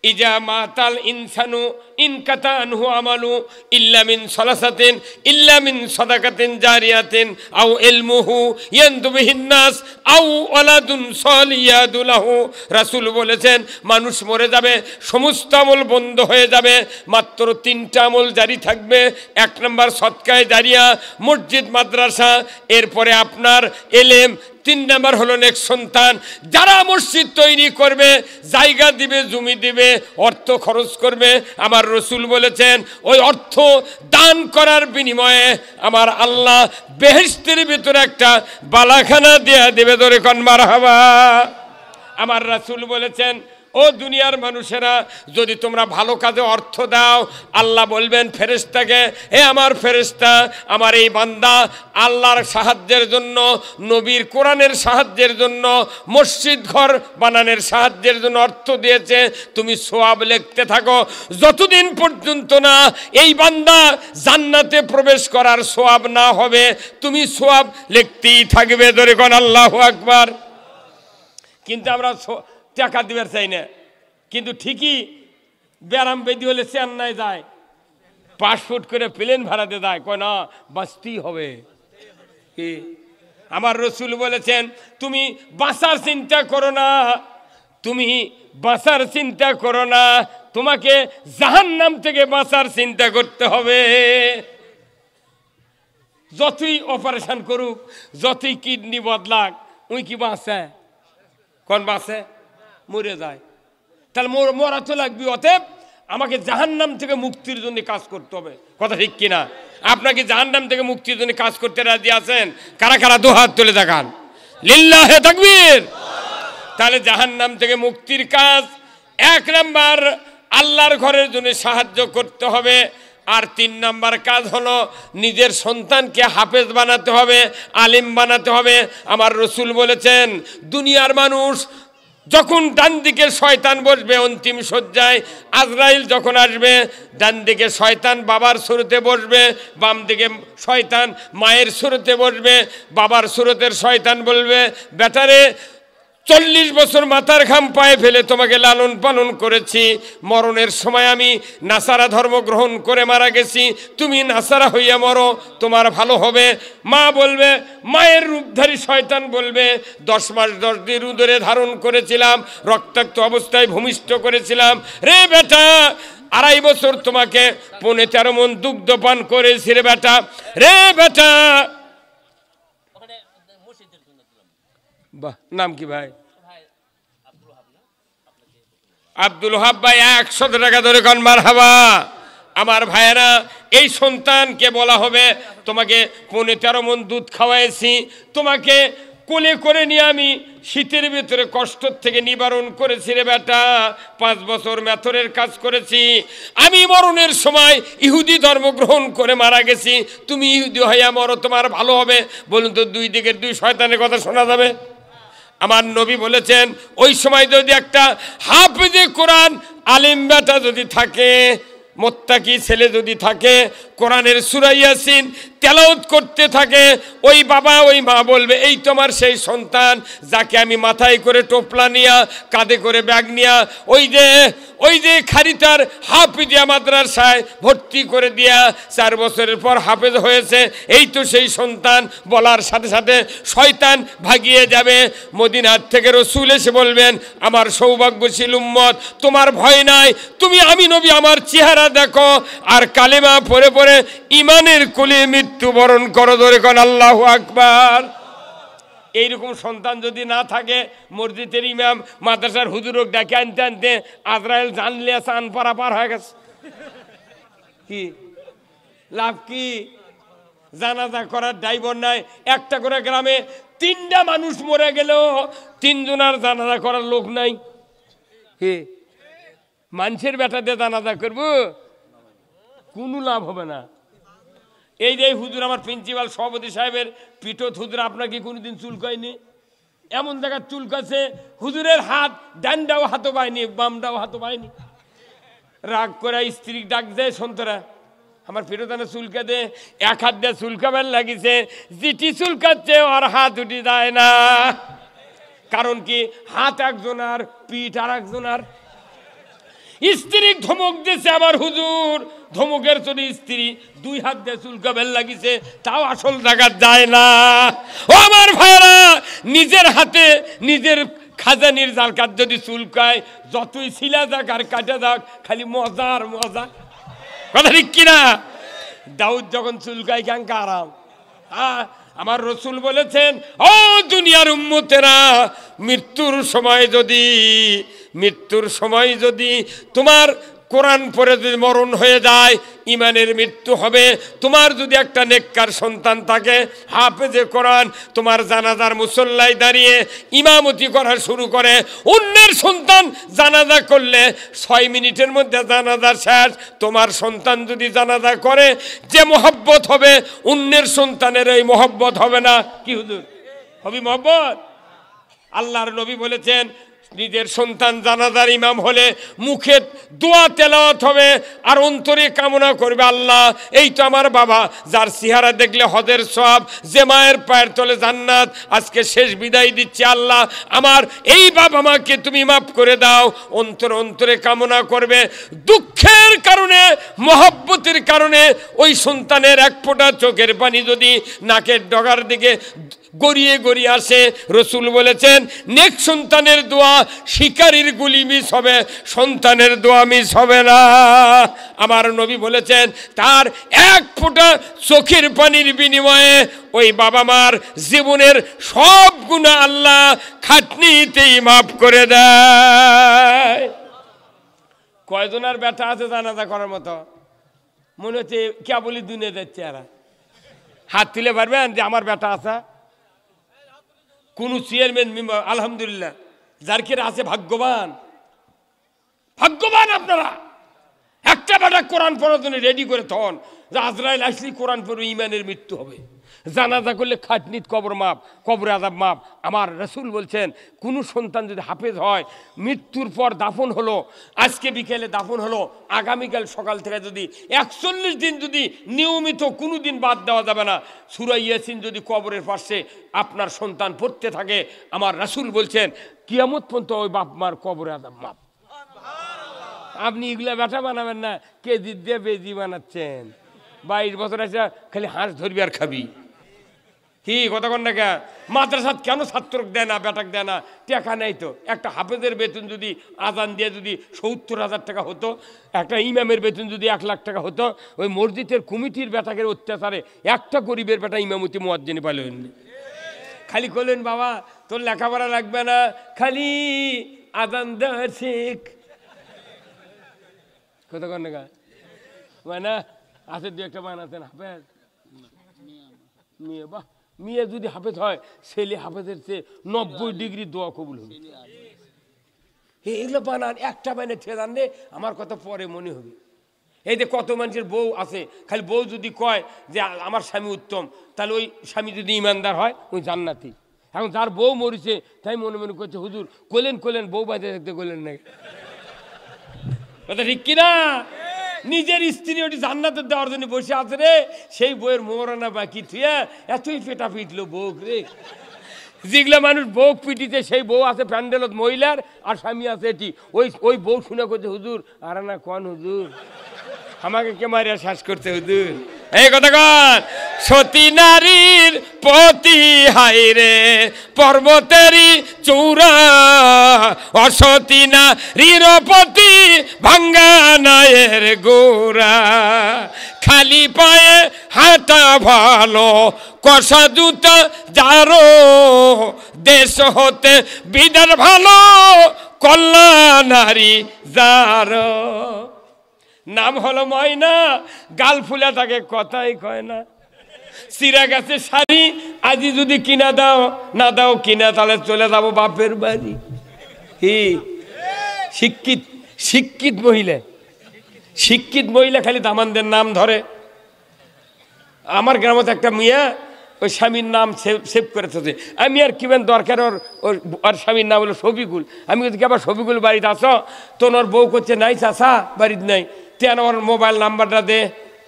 ইজা মাতাল ইনসানু ইনকাতা আনহু আমালু ইল্লা মিন সালাসাতিন ইল্লা মিন সাদাকাতিন জারিয়াতিন আও ইলমুহু ইয়ানদু বিহিন নাস আও ওয়ালাদুন সালিয়াদু লাহু। রাসূল বলেছেন মানুষ মরে যাবে, সমস্ত আমল বন্ধ হয়ে যাবে, মাত্র তিনটা আমল জারি থাকবে। এক নম্বর সদকায়ে জারিয়া, মসজিদ মাদ্রাসা, এরপরে আপনার এলেম, তিন নম্বর হলো নেক সন্তান। যারা মসজিদ তৈরি করবে, জায়গা দিবে, জমি দিবে, অর্থ খরচ করবে, আমার রাসূল বলেছেন ওই অর্থ দান করার বিনিময়ে আমার আল্লাহ বেহেশতের ভিতরে একটা বালাখানা দেয়া দেবে। ধরে কোন মারহাবা। আমার রাসূল বলেছেন ও দুনিয়ার মানুষেরা, যদি তোমরা ভালো কাজে অর্থ দাও, আল্লাহ বলবেন ফেরেশতাকে, হে আমার ফেরেশতা, আমার এই বান্দা আল্লাহর সাহায্যের জন্য, নবীর কোরআনের সাহায্যের জন্য, মসজিদ ঘর বানানোর সাহায্যের জন্য অর্থ দিয়েছে, তুমি সওয়াব লিখতে থাকো। যতদিন পর্যন্ত না এই বান্দা জান্নাতে প্রবেশ করার সওয়াব না হবে, তুমি সওয়াব লিখতেই থাকবে। ধরে কোন আল্লাহু আকবার। কিন্তু আমরা টাকা দিবার চাই না, কিন্তু ঠিকই ব্যারাম বেদি হলে চেন্নাই যায়, 5 ফুট করে প্লেন ভাড়াতে যায়, কয় না বাঁচতেই হবে। কি আমার রাসূল বলেছেন তুমি বাঁচার চিন্তা করো না, তুমি বাঁচার চিন্তা করো না, তোমাকে জাহান্নাম থেকে বাঁচার চিন্তা করতে হবে। যতই অপারেশন করুক, যতই কিডনি বদলাক, উই কি বাঁচে? কোন বাঁচে? মরে যায়। তাহলে মরা তো লাগবে। অতএব আমাকে জাহান্নাম থেকে মুক্তির জন্য কাজ করতে হবে। কথা ঠিক কিনা? আপনাকে জাহান্নাম থেকে মুক্তির জন্য কাজ করতে রাজি আছেন? কারা কারা দুহাত তুলে দেখান, লিল্লাহে তাকবীর। তাহলে জাহান্নাম থেকে মুক্তির কাজ, 1 নাম্বার আল্লাহর ঘরের জন্য সাহায্য করতে হবে। আর 3 নাম্বার কাজ হলো নিজের সন্তানকে হাফেজ বানাতে হবে, আলিম বানাতে হবে। আমার রাসূল বলেছেন দুনিয়ার মানুষ যখন ডান দিকে শয়তান বসবে অন্তিম শয্যায়, আজরাইল যখন আসবে, ডান দিকে শয়তান বাবার সুরতে বসবে, বাম দিকে শয়তান মায়ের সুরতে বসবে। বাবার সুরতের শয়তান বলবে, বেটারে 40 বছর মাথার ঘাম পায়ে ফেলে তোমাকে লালন পালন করেছি, মরণের সময় আমি নাসারা ধর্ম গ্রহণ করে মারা গেছি, তুমি নাসারা হইয়া মরো, তোমার ভালো হবে। মা বলবে, মায়ের রূপধারী শয়তান বলবে, 10 মাস 10 দিন উদরে ধারণ করেছিলাম, রক্তাক্ত অবস্থায় ভূমিষ্ঠ করেছিলাম, রে বেটা 2.5 বছর তোমাকে 13.5 মণ দুগ্ধ পান করেছি রে বেটা, রে বেটা। বাহ, নাম কি ভাই? আব্দুল ওহাব ভাই। 100 টাকা ধরে কোন মারহাবা। আমার ভাইয়েরা, এই সন্তানকে বলা হবে তোমাকে 13.5 মণ দুধ খাওয়াইছি, তোমাকে কোলে করে নিয়ে আমি শীতের ভিতরে কষ্ট থেকে নিবারণ করেছি রে বেটা, 5 বছর মেথরের কাজ করেছি, আমি মরণের সময় ইহুদি ধর্ম গ্রহণ করে মারা গেছি, তুমি ইহুদি হইয়া মরো, তোমার ভালো হবে। বলুন তো 2 দিকের 2 শয়তানের কথা শোনা যাবে? আমার নবী বলেছেন ওই সময় যদি একটা হাফেজে কোরআন আলিম বেটা যদি থাকে, মোত্তাকি ছেলে যদি থাকে, কোরআনের সূরা ইয়াসিন তেলাওয়াত করতে থাকে, ওই বাবা ওই মা বলবে এই তোমার সেই সন্তান যাকে আমি মাথায় করে টোপলা নিয়া, কাঁধে করে ব্যাগ নিয়া ওই যে খারিতার হাফিজিয়া মাদ্রাসায় ভর্তি করে দিয়া 4 বছরের পর হাফেজ হয়েছে, এই তো সেই সন্তান। বলার সাথে সাথে শয়তান ভাগিয়ে যাবে। মদিনার থেকে রাসূল এসে বলবেন, আমার সৌভাগ্যশীল উম্মত, তোমার ভয় নাই, তুমি আমি নবী আমার চেহারা দেখো আর কালেমা পড়ে পড়ে ইমানের কোলে মৃত্যুবরণ করো। ধরে কোন আল্লাহু আকবার। এইরকম সন্তান যদি না থাকে, মসজিদের ইমাম মাদ্রাসার হুজুরক ডাকে আনতে আনতে আজরাইল জানলে চান পারা পার হয়ে গেছে, কি লাভ? কি জানাজা করার ড্রাইভার নাই। একটা করে গ্রামে 3টা মানুষ মরে গেলেও 3 জনের জানাজা করার লোক নাই। কি মানুষের বেটা দিয়ে জানাজা করবো? কোনো লাভ হবে না। এই যে হুজুর আমার প্রিন্সিপাল সভাপতি সাহেবের পিঠত হুজুর আপনাকে কোনোদিন চুলকায়নি? এমন জায়গায় চুলকাছে হুজুরের হাত ডানটাও হাতও পায়নি, বামটাও হাতও পায়নি। রাগ করে স্ত্রী ডাক দেয়, সন্তরা আমার ফিরোদানে চুলকা দে। এক হাত দিয়ে চুলকাবার লাগিছে, জিটি চুলকাচ্ছে আর হাত উঠি যায় না। কারণ কি, হাত একজনার, পিঠ আর একজনার। স্ত্রী ধমক দিয়েছে আমার হুজুর, ধমকের জন্য স্ত্রী দুই হাত দিয়ে চুলকাবার লাগিছে, তাও আসল জায়গা যায় না। ও আমার ভাইরা, নিজের হাতে নিজের খাজানির জালকাত যদি চুলকায়, যতই ছিলা যাক আর কাটা যাক, খালি মজা আর মজা। কথা ঠিক কিনা? দাউদ যখন চুলকায় কেঙ্কা আরাম। আমার রসুল বলেছেন, ও দুনিয়ার উম্মতেরা, মৃত্যুর সময় যদি তোমার কোরআন পড়ে যদি মরণ হয়ে যায়, ইমানের মৃত্যু হবে। তোমার যদি একটা নেককার সন্তান থাকে, হাফেজে কোরআন, তোমার জানাজার মুসল্লায় দাঁড়িয়ে ইমামতি করা শুরু করে, অন্যের সন্তান জানাজা করলে 6 মিনিটের মধ্যে জানাজা শেষ। তোমার সন্তান যদি জানাজা করে, যে মহব্বত হবে, অন্যের সন্তানের এই মহব্বত হবে না। কি হুজুর, হবি মহব্বত? আল্লাহর নবী বলেছেন, নিজের সন্তান জানাজার ইমাম হলে মুখে দোয়া তেলাওয়াত হবে আর অন্তরে কামনা করবে, আল্লাহ এই তো আমার বাবা, যার চেহারা দেখলে হজের সওয়াব, যে মায়ের পায়ের তলে জান্নাত, আজকে শেষ বিদায় দিচ্ছে, আল্লাহ আমার এই বাবা মাকে তুমি মাফ করে দাও। অন্তরে কামনা করবে। দুঃখের কারণে, মহব্বতের কারণে ওই সন্তানের এক ফোঁটা চোখের পানি যদি নাকের ডগার দিকে গড়িয়ে গড়িয়ে আসে, রসুল বলেছেন, নেক সন্তানের দোয়া শিকারীর গুলি মিস হবে, সন্তানের দোয়া মিস হবে না। আমার নবী বলেছেন, তার এক ফোঁটা চোখের পানির বিনিময়ে ওই বাবা মার জীবনের সব গুনাহ আল্লাহ খাটনিতেই মাফ করে দেয়। কয়জনের ব্যথা আছে জানাজা করার মতো? মনে হচ্ছে কেবলই দুনিয়া যাচ্ছে। এরা হাত তুলে পারবেন যে আমার ব্যথা আছে? কোন চেয়ারম্যান মেম্বার, আলহামদুলিল্লাহ, যার কি আছে ভাগ্যবান, ভাগ্যবান আপনারা। একটা বেটা কোরআন পড়ার জন্য রেডি করে থন, যে আজরাইল আসলে কোরআন পড়ে ইমানের মৃত্যু হবে। জানাজা করলে খাটনিত কবর মাপ, কবর আযাব মাপ। আমার রাসূল বলছেন, কোনো সন্তান যদি হাফেজ হয়, মৃত্যুর পর দাফন হলো, আজকে বিকেলে দাফন হলো, আগামীকাল সকাল থেকে যদি 41 দিন যদি নিয়মিত কোনো দিন বাদ দেওয়া যাবে না, সূরা ইয়াসিন যদি কবরের পাশে আপনার সন্তান পড়তে থাকে, আমার রাসূল বলছেন কিয়ামত পর্যন্ত ওই বাপ মার কবর আযাব মাপ। আপনি এগুলা ব্যাটা বানাবেন না, কেজি দিয়ে বেজি বানাচ্ছেন। 22 বছর আছে খালি হাঁস ধরবি আর খাবি। কি কথা কন না? কে মাদ্রাসাত কেন ছাত্রক দেয় না, বেটাক দেয় না? টাকা নেই তো। একটা হাফেজের বেতন যদি আজান দিয়ে যদি 70,000 টাকা হতো, একটা ইমামের বেতন যদি 1 লাখ টাকা হতো, ওই মসজিদের কমিটির বেটাকের অত্যাচারে একটা গরিবের বেটা ইমামতি মুয়াজ্জিন পাইলেন। খালি করলেন, বাবা তোর লেখাপড়া লাগবে না, খালি আজান দেওয়া শিখ। কথা কন না? মানে আছে দু একটা বানাতেন হাফেজ মেয়ে। বাহ, মেয়ে যদি হাফেজ হয়, ছেলে হাফেজের চেয়ে 90 ডিগ্রি দোয়া কবুল হবে। এগুলো বানান, একটা বানিয়ে ঠেয়ে জানলে আমার কথা পরে মনে হবে। এই যে কত মানুষের বউ আছে, খালি বউ যদি কয় যে আমার স্বামী উত্তম, তাহলে ওই স্বামী যদি ইমানদার হয়, ওই জান্নাতি। এখন যার বউ মরিছে, তাই মনে মনে করছে, হুজুর কোলেন বউ বাজে দেখতে কোলেন না। কথা ঠিক কিনা? নিজের স্ত্রী ওটি জান্নাতে দেওয়ার জন্য বসে আছে রে, সেই বউয়ের মোরানা বাকি থুয়ে এতই পেটা পিটলো বউ রে। যেগুলা মানুষ বউ পিটিতে, সেই বউ আছে প্যান্ডেলত মহিলার, আর স্বামী আছে এটি। ওই বউ শুনে করছে, হুজুর আর না কন হুজুর, আমাকে কে মারিয়া শ্বাস করতে হুজুর। এই কথা কন, সতী নারীর পতি হাই রে পর্বতেরই চূড়া, অসতী নারীর পতি ভাঙ্গা নায়ের গোড়া, খালি পায়ে হাঁটা ভালো কষা জুতা যারো, দেশ হতে বিদার ভালো কল্যাণ নারী যারো। নাম হলো ময়না, গাল ফুলে থাকে, কথাই কয় না। চিরা গেছে শাড়ি, আজি যদি কিনা দাও, না দাও কিনা, তাহলে চলে যাবো বাপের বাড়ি। কি শিক্ষিত মহিলা খালি দামানদের নাম ধরে। আমার গ্রামে একটা মেয়ে ওই স্বামীর নাম সেভ করে থাকে। আমি আর কিবেন দরকার ওর স্বামীর নাম হলো শফিকুল। আমি কি আবার শফিকুল বাড়িতে আসো? তো ওর বউ করছে নাই চাষা বাড়িতে নাই, তেন ওর মোবাইল নাম্বারটা দে,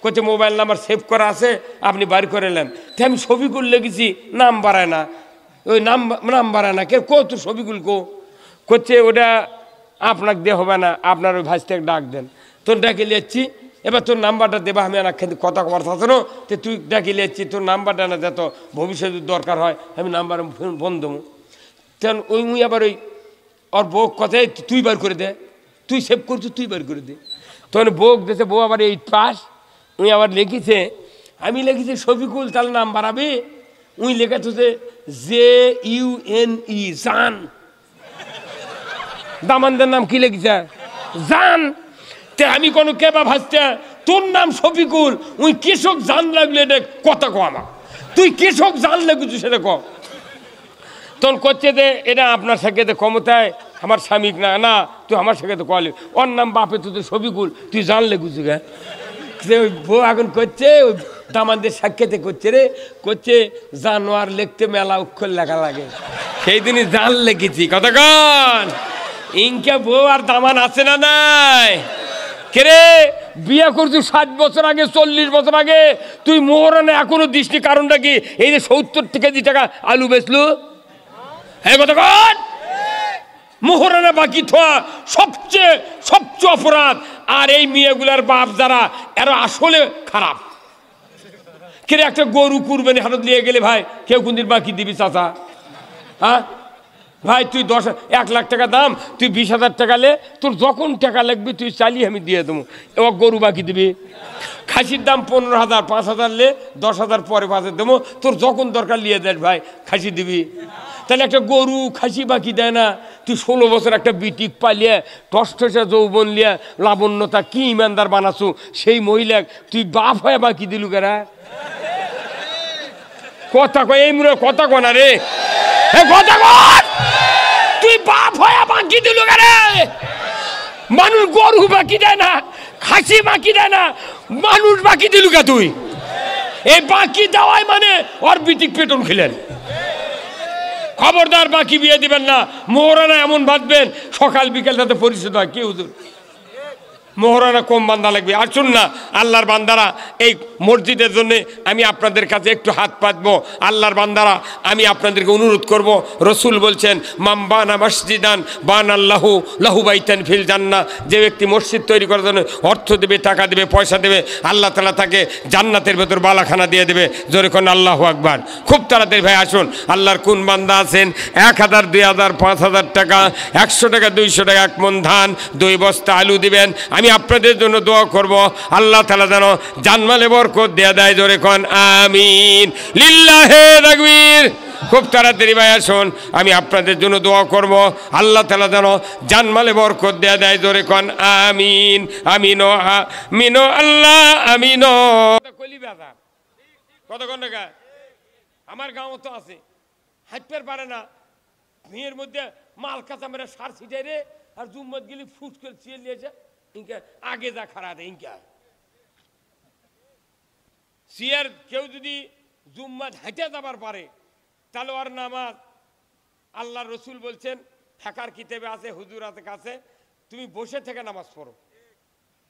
করছে মোবাইল নাম্বার সেভ করা আছে আপনি বাড়ি করে নেন। তো আমি শফিকুল লিখেছি, নাম বাড়ায় না, ওই নাম বাড়ায় না, কে কো তোর শফিকুল কো? করছে ওটা আপনাকে দিয়ে হবে না, আপনার ওই ভাইসটাকে ডাক দেন। তোর ডাকে লিয়াচ্ছি, এবার তোর নাম্বারটা দেবা, আমি আর কিন্তু কথা কথা শোনো, তো তুই ডাকি লিয়াচ্ছি, তোর নাম্বারটা না যত ভবিষ্যতে দরকার হয় আমি নাম্বার ফোন দেবো। তেন ওই আবার ওই ওর বউ কথায় তুই বার করে দে, তুই সেভ করছিস তুই বার করে দে। তখন বউ দেশে বউ আবার 8 পাস, উনি আবার লিখেছে, আমি লিখেছি শফিকুল, তাহলে নাম বাড়াবি। উনি লেখাচ্ছে JUNE জান। দামানদের নাম কি লিখেছে? জান। তে আমি কোনো কেবা ভাসতে তোর নাম শফিকুল, উই কৃষক জান লাগলে দেখ কথা কো আমার, তুই কৃষক জান লেগেছিস সেটা ক। তখন করছে যে এটা আপনার সাথে ক্ষমতায় আমার স্বামী না, না তুই আমার সাথে কলে, ওর নাম বাপে তুই শফিকুল, তুই জান লেগেছিস গে। ওই বউ এখন করছে ওই দামানদের সাক্ষাতে করছে রে, করছে জানোয়ার লিখতে মেলা অক্ষর লেখা লাগে, সেই দিনই জান লিখেছি। কতক্ষণ ইনকে বউ আর দামান আছে না নাই? কেরে বিয়ে করছি 60 বছর আগে, 40 বছর আগে, তুই মোহরানে এখনো দিসনি, কারণটা কি? এই যে 70 কেজি টাকা আলু বেচলু, হ্যাঁ কতক্ষণ মোহরানা বাকি থোয়া সবচেয়ে অপরাধ। আর এই মেয়েগুলার বাপ যারা, এরা আসলে খারাপ। কেরে একটা গরু কুরবানি হাটত নিয়ে গেলে ভাই কেউ কোনদিন বাকি দিবি চাচা? হ্যাঁ ভাই তুই 1 লাখ টাকা দাম, তুই 20,000 টাকা লে, তোর যখন টাকা লাগবে তুই চালিয়ে আমি দিয়ে দেবো, এবার গরু বাকি দিবি। খাসির দাম 15,000, 5,000 লে 10,000 পরে 5,000 দেবো, তোর যখন দরকার নিয়ে দেয় ভাই খাসি দিবি। তাহলে একটা গরু খাসি বাকি দেয় না? তুই 16 বছর একটা বিটিক পালিয়ে টসটসে যৌবন লিয়া লাবণ্যতা কি ইমানদার বানাছু, সেই মহিলা তুই বাপ হয়ে বাকি দিলু কেরা? কথা কয় এই মুরে কথা কনা রে, কথা কন, তুই বাপ হয়ে বাকি দিলু কেরে? মানুষ গরু বাকি দেয় না, খাসি বাকি দেয় না, মানুষ বাকি দিলু কে তুই? এই বাকি দেওয়াই মানে ওর বিটিক পেটন খেলেন। খবরদার বাকি বিয়ে দিবেন না, মোহরানা এমন বাঁধবেন সকাল বিকেল তাতে পরিচিত হয় কি হুজুর। মোহরানা কম বান্দা লাগবে। আর শুন না আল্লাহর বান্দারা, এই মসজিদের জন্য আমি আপনাদের কাছে একটু হাত পাতবো। আল্লাহর বান্দারা, আমি আপনাদেরকে অনুরোধ করব, রসুল বলছেন মাম বানা মসজিদান বান আল্লাহু লাহু বাইতান ফিল জান্নাহ, যে ব্যক্তি মসজিদ তৈরি করার জন্য অর্থ দেবে, টাকা দেবে, পয়সা দেবে, আল্লাহ তাআলা তাকে জান্নাতের ভেতর বালাখানা দিয়ে দেবে। জোরে কোন আল্লাহু আকবার। খুব তাড়াতাড়ি ভাই আসুন, আল্লাহর কোন বান্দা আছেন 1,000, 2,000, 5,000 টাকা, 100 টাকা, 200 টাকা, 1 মণ ধান, 2 বস্তা আলু দিবেন, আমি আপনাদের জন্য দোয়া করব, আল্লাহ তাআলা যেন জানমালে বরকত দেয়া দেয়। জোরে কোন আমিন, লিল্লাহে তাকবীর। খুব তাড়াতাড়ি ভাই আসুন, আমি আপনাদের জন্য দোয়া করব, আল্লাহ তাআলা যেন জানমালে বরকত দেয়া দেয়। জোরে কোন আমিন, আমিনো আমিনো আল্লাহ আমিনো। কলি বাজার কতক্ষণ টাকা আমার গাঁও তো আছে, হাঁটতে পারে না, ভিড়ের মধ্যে মাল কাঁচা মেরে সার ছিটাই রে, আর জুম্মত গেলি ফুট করে চিয়ে নিয়েছে, ইনকা আগে যা খারা দেয় ইনকা সিয়ার। কেউ যদি জুম্মাত হেঁটে যাবার পারে তাহলে ওর নামাজ, আল্লাহ রসুল বলছেন থাকার কিতাবে আছে, হুজুর আছে কাছে, তুমি বসে থেকে নামাজ পড়ো।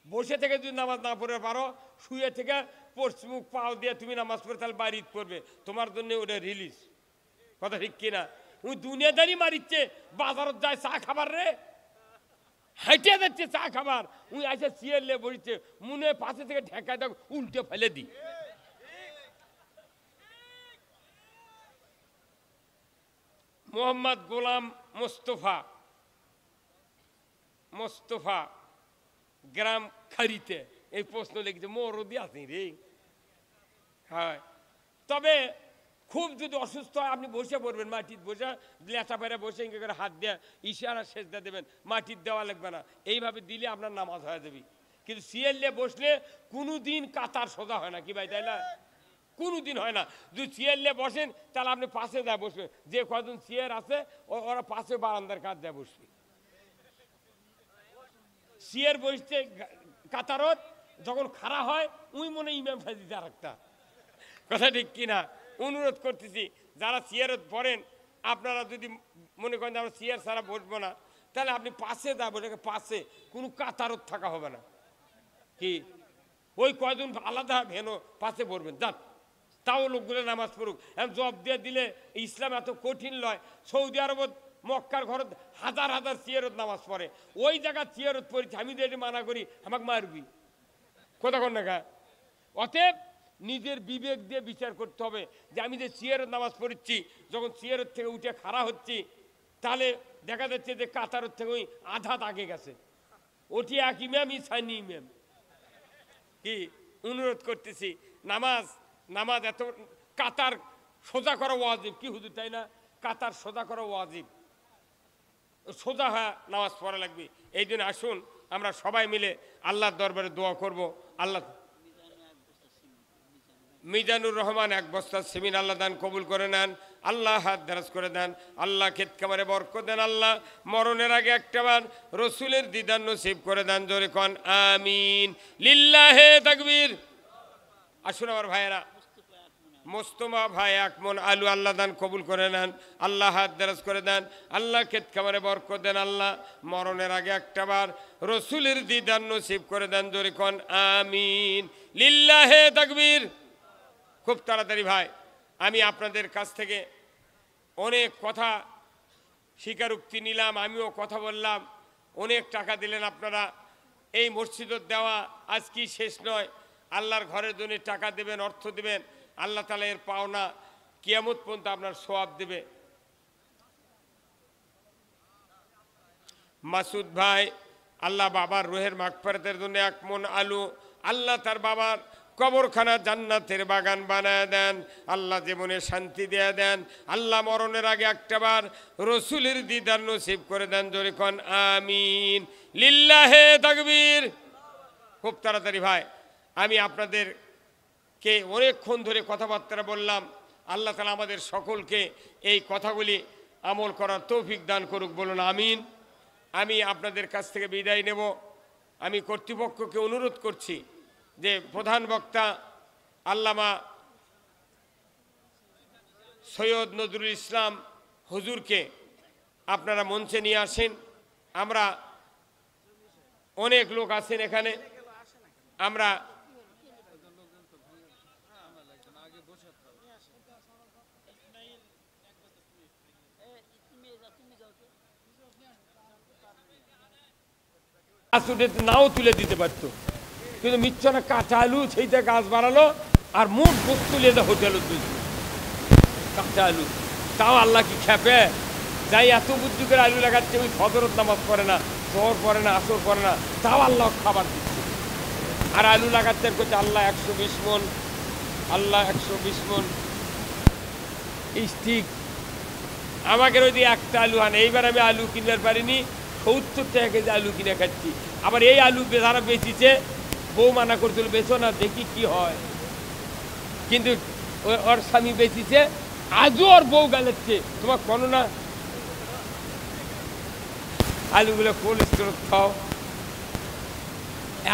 বসে থেকে যদি নামাজ না পড়তে পারো, শুয়ে থেকে পশ্চিমুখ পাও দিয়ে তুমি নামাজ পড়ে, তাহলে বাড়িতে পড়বে, তোমার জন্য ওটা রিলিজ। কথা ঠিক কিনা? ওই দুনিয়াদারি মারিচ্ছে, বাজারত যায় চা খাবার রে, হেঁটে যাচ্ছে চা খাবার, উনি আসে চেয়ার লে বসছে, মনে পাশে থেকে ঢেকায় দেখ উল্টে ফেলে দি। মোহাম্মদ গোলাম মোস্তফা গ্রাম খারিতে এই প্রশ্ন লিখেছে, মরদি আছে রে। হ্যাঁ, তবে খুব যদি অসুস্থ হয় আপনি বসে পড়বেন, মাটির বসে লেচা পেরে বসে ইঙ্গে করে হাত দিয়ে ইশারা সেজদা দেবেন, মাটির দেওয়া লাগবে না, এইভাবে দিলে আপনার নামাজ হয়ে যাবে। কিন্তু সিয়ারলে বসলে কোনোদিন কাতার সোজা হয় না, কি ভাই তাই না? কোনোদিন হয় না। যদি সিয়ারলে বসেন তাহলে আপনি পাশে দেয় বসবেন, যে কজন সিয়ার আছে ওরা পাশে বারান্দার কাজ দেয় বসবে। সিয়ার বসতে কাতারত যখন খাড়া হয় উই মনে ইমাম সাহেব আর একটা কথা ঠিক কিনা? অনুরোধ করতেছি যারা চেয়ারে পড়েন আপনারা যদি মনে করেন আমরা চেয়ার ছাড়া বসবো না তাহলে আপনি পাশে যাবো, পাশে কোনো কাতারত থাকা হবে না। কি ওই কয়জন আলাদা ভেনো পাশে পড়বেন যান, তাও লোকগুলো নামাজ পড়ুক। এখন জব দিয়ে দিলে ইসলাম এত কঠিন লয়। সৌদি আরবত মক্কার ঘরত হাজার হাজার চেয়ারত নামাজ পড়ে, ওই জায়গায় চেয়ারত পড়েছি আমি তো এটা মানা করি আমাকে মারবি কোথা কোন না। অতএব নিজের বিবেক দিয়ে বিচার করতে হবে যে আমি যে চেয়ারত নামাজ পড়েছি, যখন চেয়ারের থেকে উঠে খাড়া হচ্ছি তাহলে দেখা যাচ্ছে যে কাতারের থেকে ওই আধা আগে গেছে, ওটি এক ইমাম ইসানি ইমাম। কি অনুরোধ করতেছি নামাজ এত কাতার সোজা করা ওয়াজিব কি হুজুর, তাই না? কাতার সোজা করা ওয়াজিব, সোজা হয়ে নামাজ পড়া লাগবে। এই জন্য আসুন আমরা সবাই মিলে আল্লাহর দরবারে দোয়া করব। আল্লাহ মিজানুর রহমান এক বস্তা সিমিন আল্লাহ দান কবুল করে নেন, আল্লাহ হাত দারাজ করে দেন, আল্লাহ ক্ষেত খামারে বরকত দেন, আল্লাহ মরণের আগে একটাবার রসুলের দিদার নসিব করে দেন। জোরে কন আমিন, লিল্লাহে তাকবীর। আসুন আমার ভাইয়েরা, মোস্তফা ভাই এক মন আলু আল্লাহ দান কবুল করে নেন, আল্লাহ হাত দারাজ করে দেন, আল্লাহ ক্ষেত খামারে বরকত দেন, আল্লাহ মরণের আগে একটাবার রসুলের দিদার নসিব করে দেন। জোরে কন আমিন, লিল্লাহে তাকবীর। খুব তাড়াতাড়ি ভাই, আমি আপনাদের কাছ থেকে অনেক কথা স্বীকারোক্তি নিলাম, আমিও কথা বললাম, অনেক টাকা দিলেন আপনারা। এই মসজিদের দেওয়া আজ কি শেষ নয়, আল্লাহর ঘরের জন্য টাকা দেবেন, অর্থ দেবেন, আল্লাহ তাআলা এর পাওনা কিয়ামত পর্যন্ত আপনার সওয়াব দেবে। মাসুদ ভাই, আল্লাহ বাবার রুহের মাগফিরাতের জন্য এক মন আলু, আল্লাহ তার বাবার কবরখানা জান্নাতের বাগান বানায় দেন, আল্লাহ জীবনে শান্তি দিয়ে দেন, আল্লাহ মরণের আগে একটাবার রসুলের দিদার নসিব করে দেন। জোরে কন আমিন, লিল্লাহে তাকবীর। খুব তাড়াতাড়ি ভাই, আমি আপনাদেরকে অনেকক্ষণ ধরে কথাবার্তা বললাম, আল্লাহ তাআলা আমাদের সকলকে এই কথাগুলি আমল করার তৌফিক দান করুক, বলুন আমিন। আমি আপনাদের কাছ থেকে বিদায় নেব। আমি কর্তৃপক্ষকে অনুরোধ করছি যে প্রধান বক্তা আল্লামা সৈয়দ নজরুল ইসলাম হুজুরকে আপনারা মঞ্চে নিয়ে আসেন। আমরা অনেক লোক আছেন এখানে, আমরা নাও তুলে দিতে পারতো, কিন্তু মিচ্ছনা কাঁচা আলু সেইটা গাছ বাড়ালো আর মুখ বস্তু লেদা হোটেল কাঁচা আলু, তাও আল্লাহ কি খেপে যাই এত বুদ্ধি করে আলু লাগাচ্ছে, ওই ফজরত নামাজ পড়ে না, জোহর পড়ে না, আসর পড়ে না, তাও আল্লাহ খাবার দিচ্ছে। আর আলু লাগাচ্ছে করছে আল্লাহ 120 মন, আল্লাহ 120 মন স্টিক। আমাকে ওই দিয়ে একটা আলু আনে, এইবার আমি আলু কিনতে পারিনি, 70 টাকা কেজি আলু কিনে খাচ্ছি। আবার এই আলু যারা বেচিছে বউ মানা করছিল বেচো না, দেখি কি হয়, কিন্তু ওর স্বামী বেচিছে, আজও ওর বউ গালাচ্ছে তোমার কোনো না আলুগুলো কোল্ড স্টোর খাও,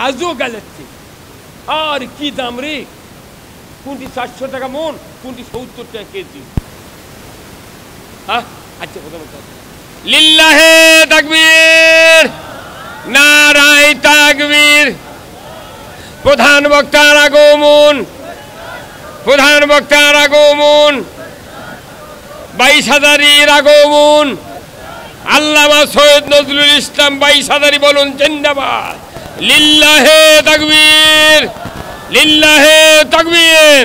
আজও গালাচ্ছে। আর কি দাম রে, কোনটি 400 টাকা মন, কোনটি 70 টাকা কেজি। হ্যাঁ আচ্ছা, লিল্লাহে তাকবীর, নারায়ে তাকবীর। প্রধান বক্তার আগমন, প্রধান বক্তার আগমন, 22 হাজারির আগমন, আল্লামা সৈয়দ নজরুল ইসলাম 22 হাজারি বলুন জিন্দাবাদ, লিল্লাহে তাকবীর, লিল্লাহে তাকবীর।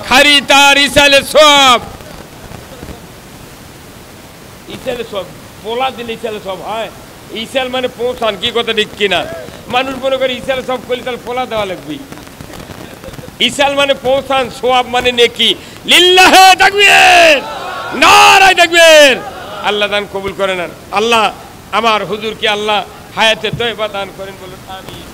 খারি তার ইসালে সব, ইসালে সব পোলা দিলে ইসালে সব হয়। ইসাল মানে পৌঁছান, কি কথা ঠিক কিনা? মানুষ মনে করে ইসাল সব করলে তাহলে পোলা দেওয়া লাগবে। ইসাল মানে পৌঁছান, সোয়াব মানে নেকি। লিল্লাহে তাকবীর, নারায়ে তাকবীর। আল্লাহ দান কবুল করে নেন। আল্লাহ আমার হুজুরকে আল্লাহ হায়াতে তয়বা দান করেন, বলুন আমিন।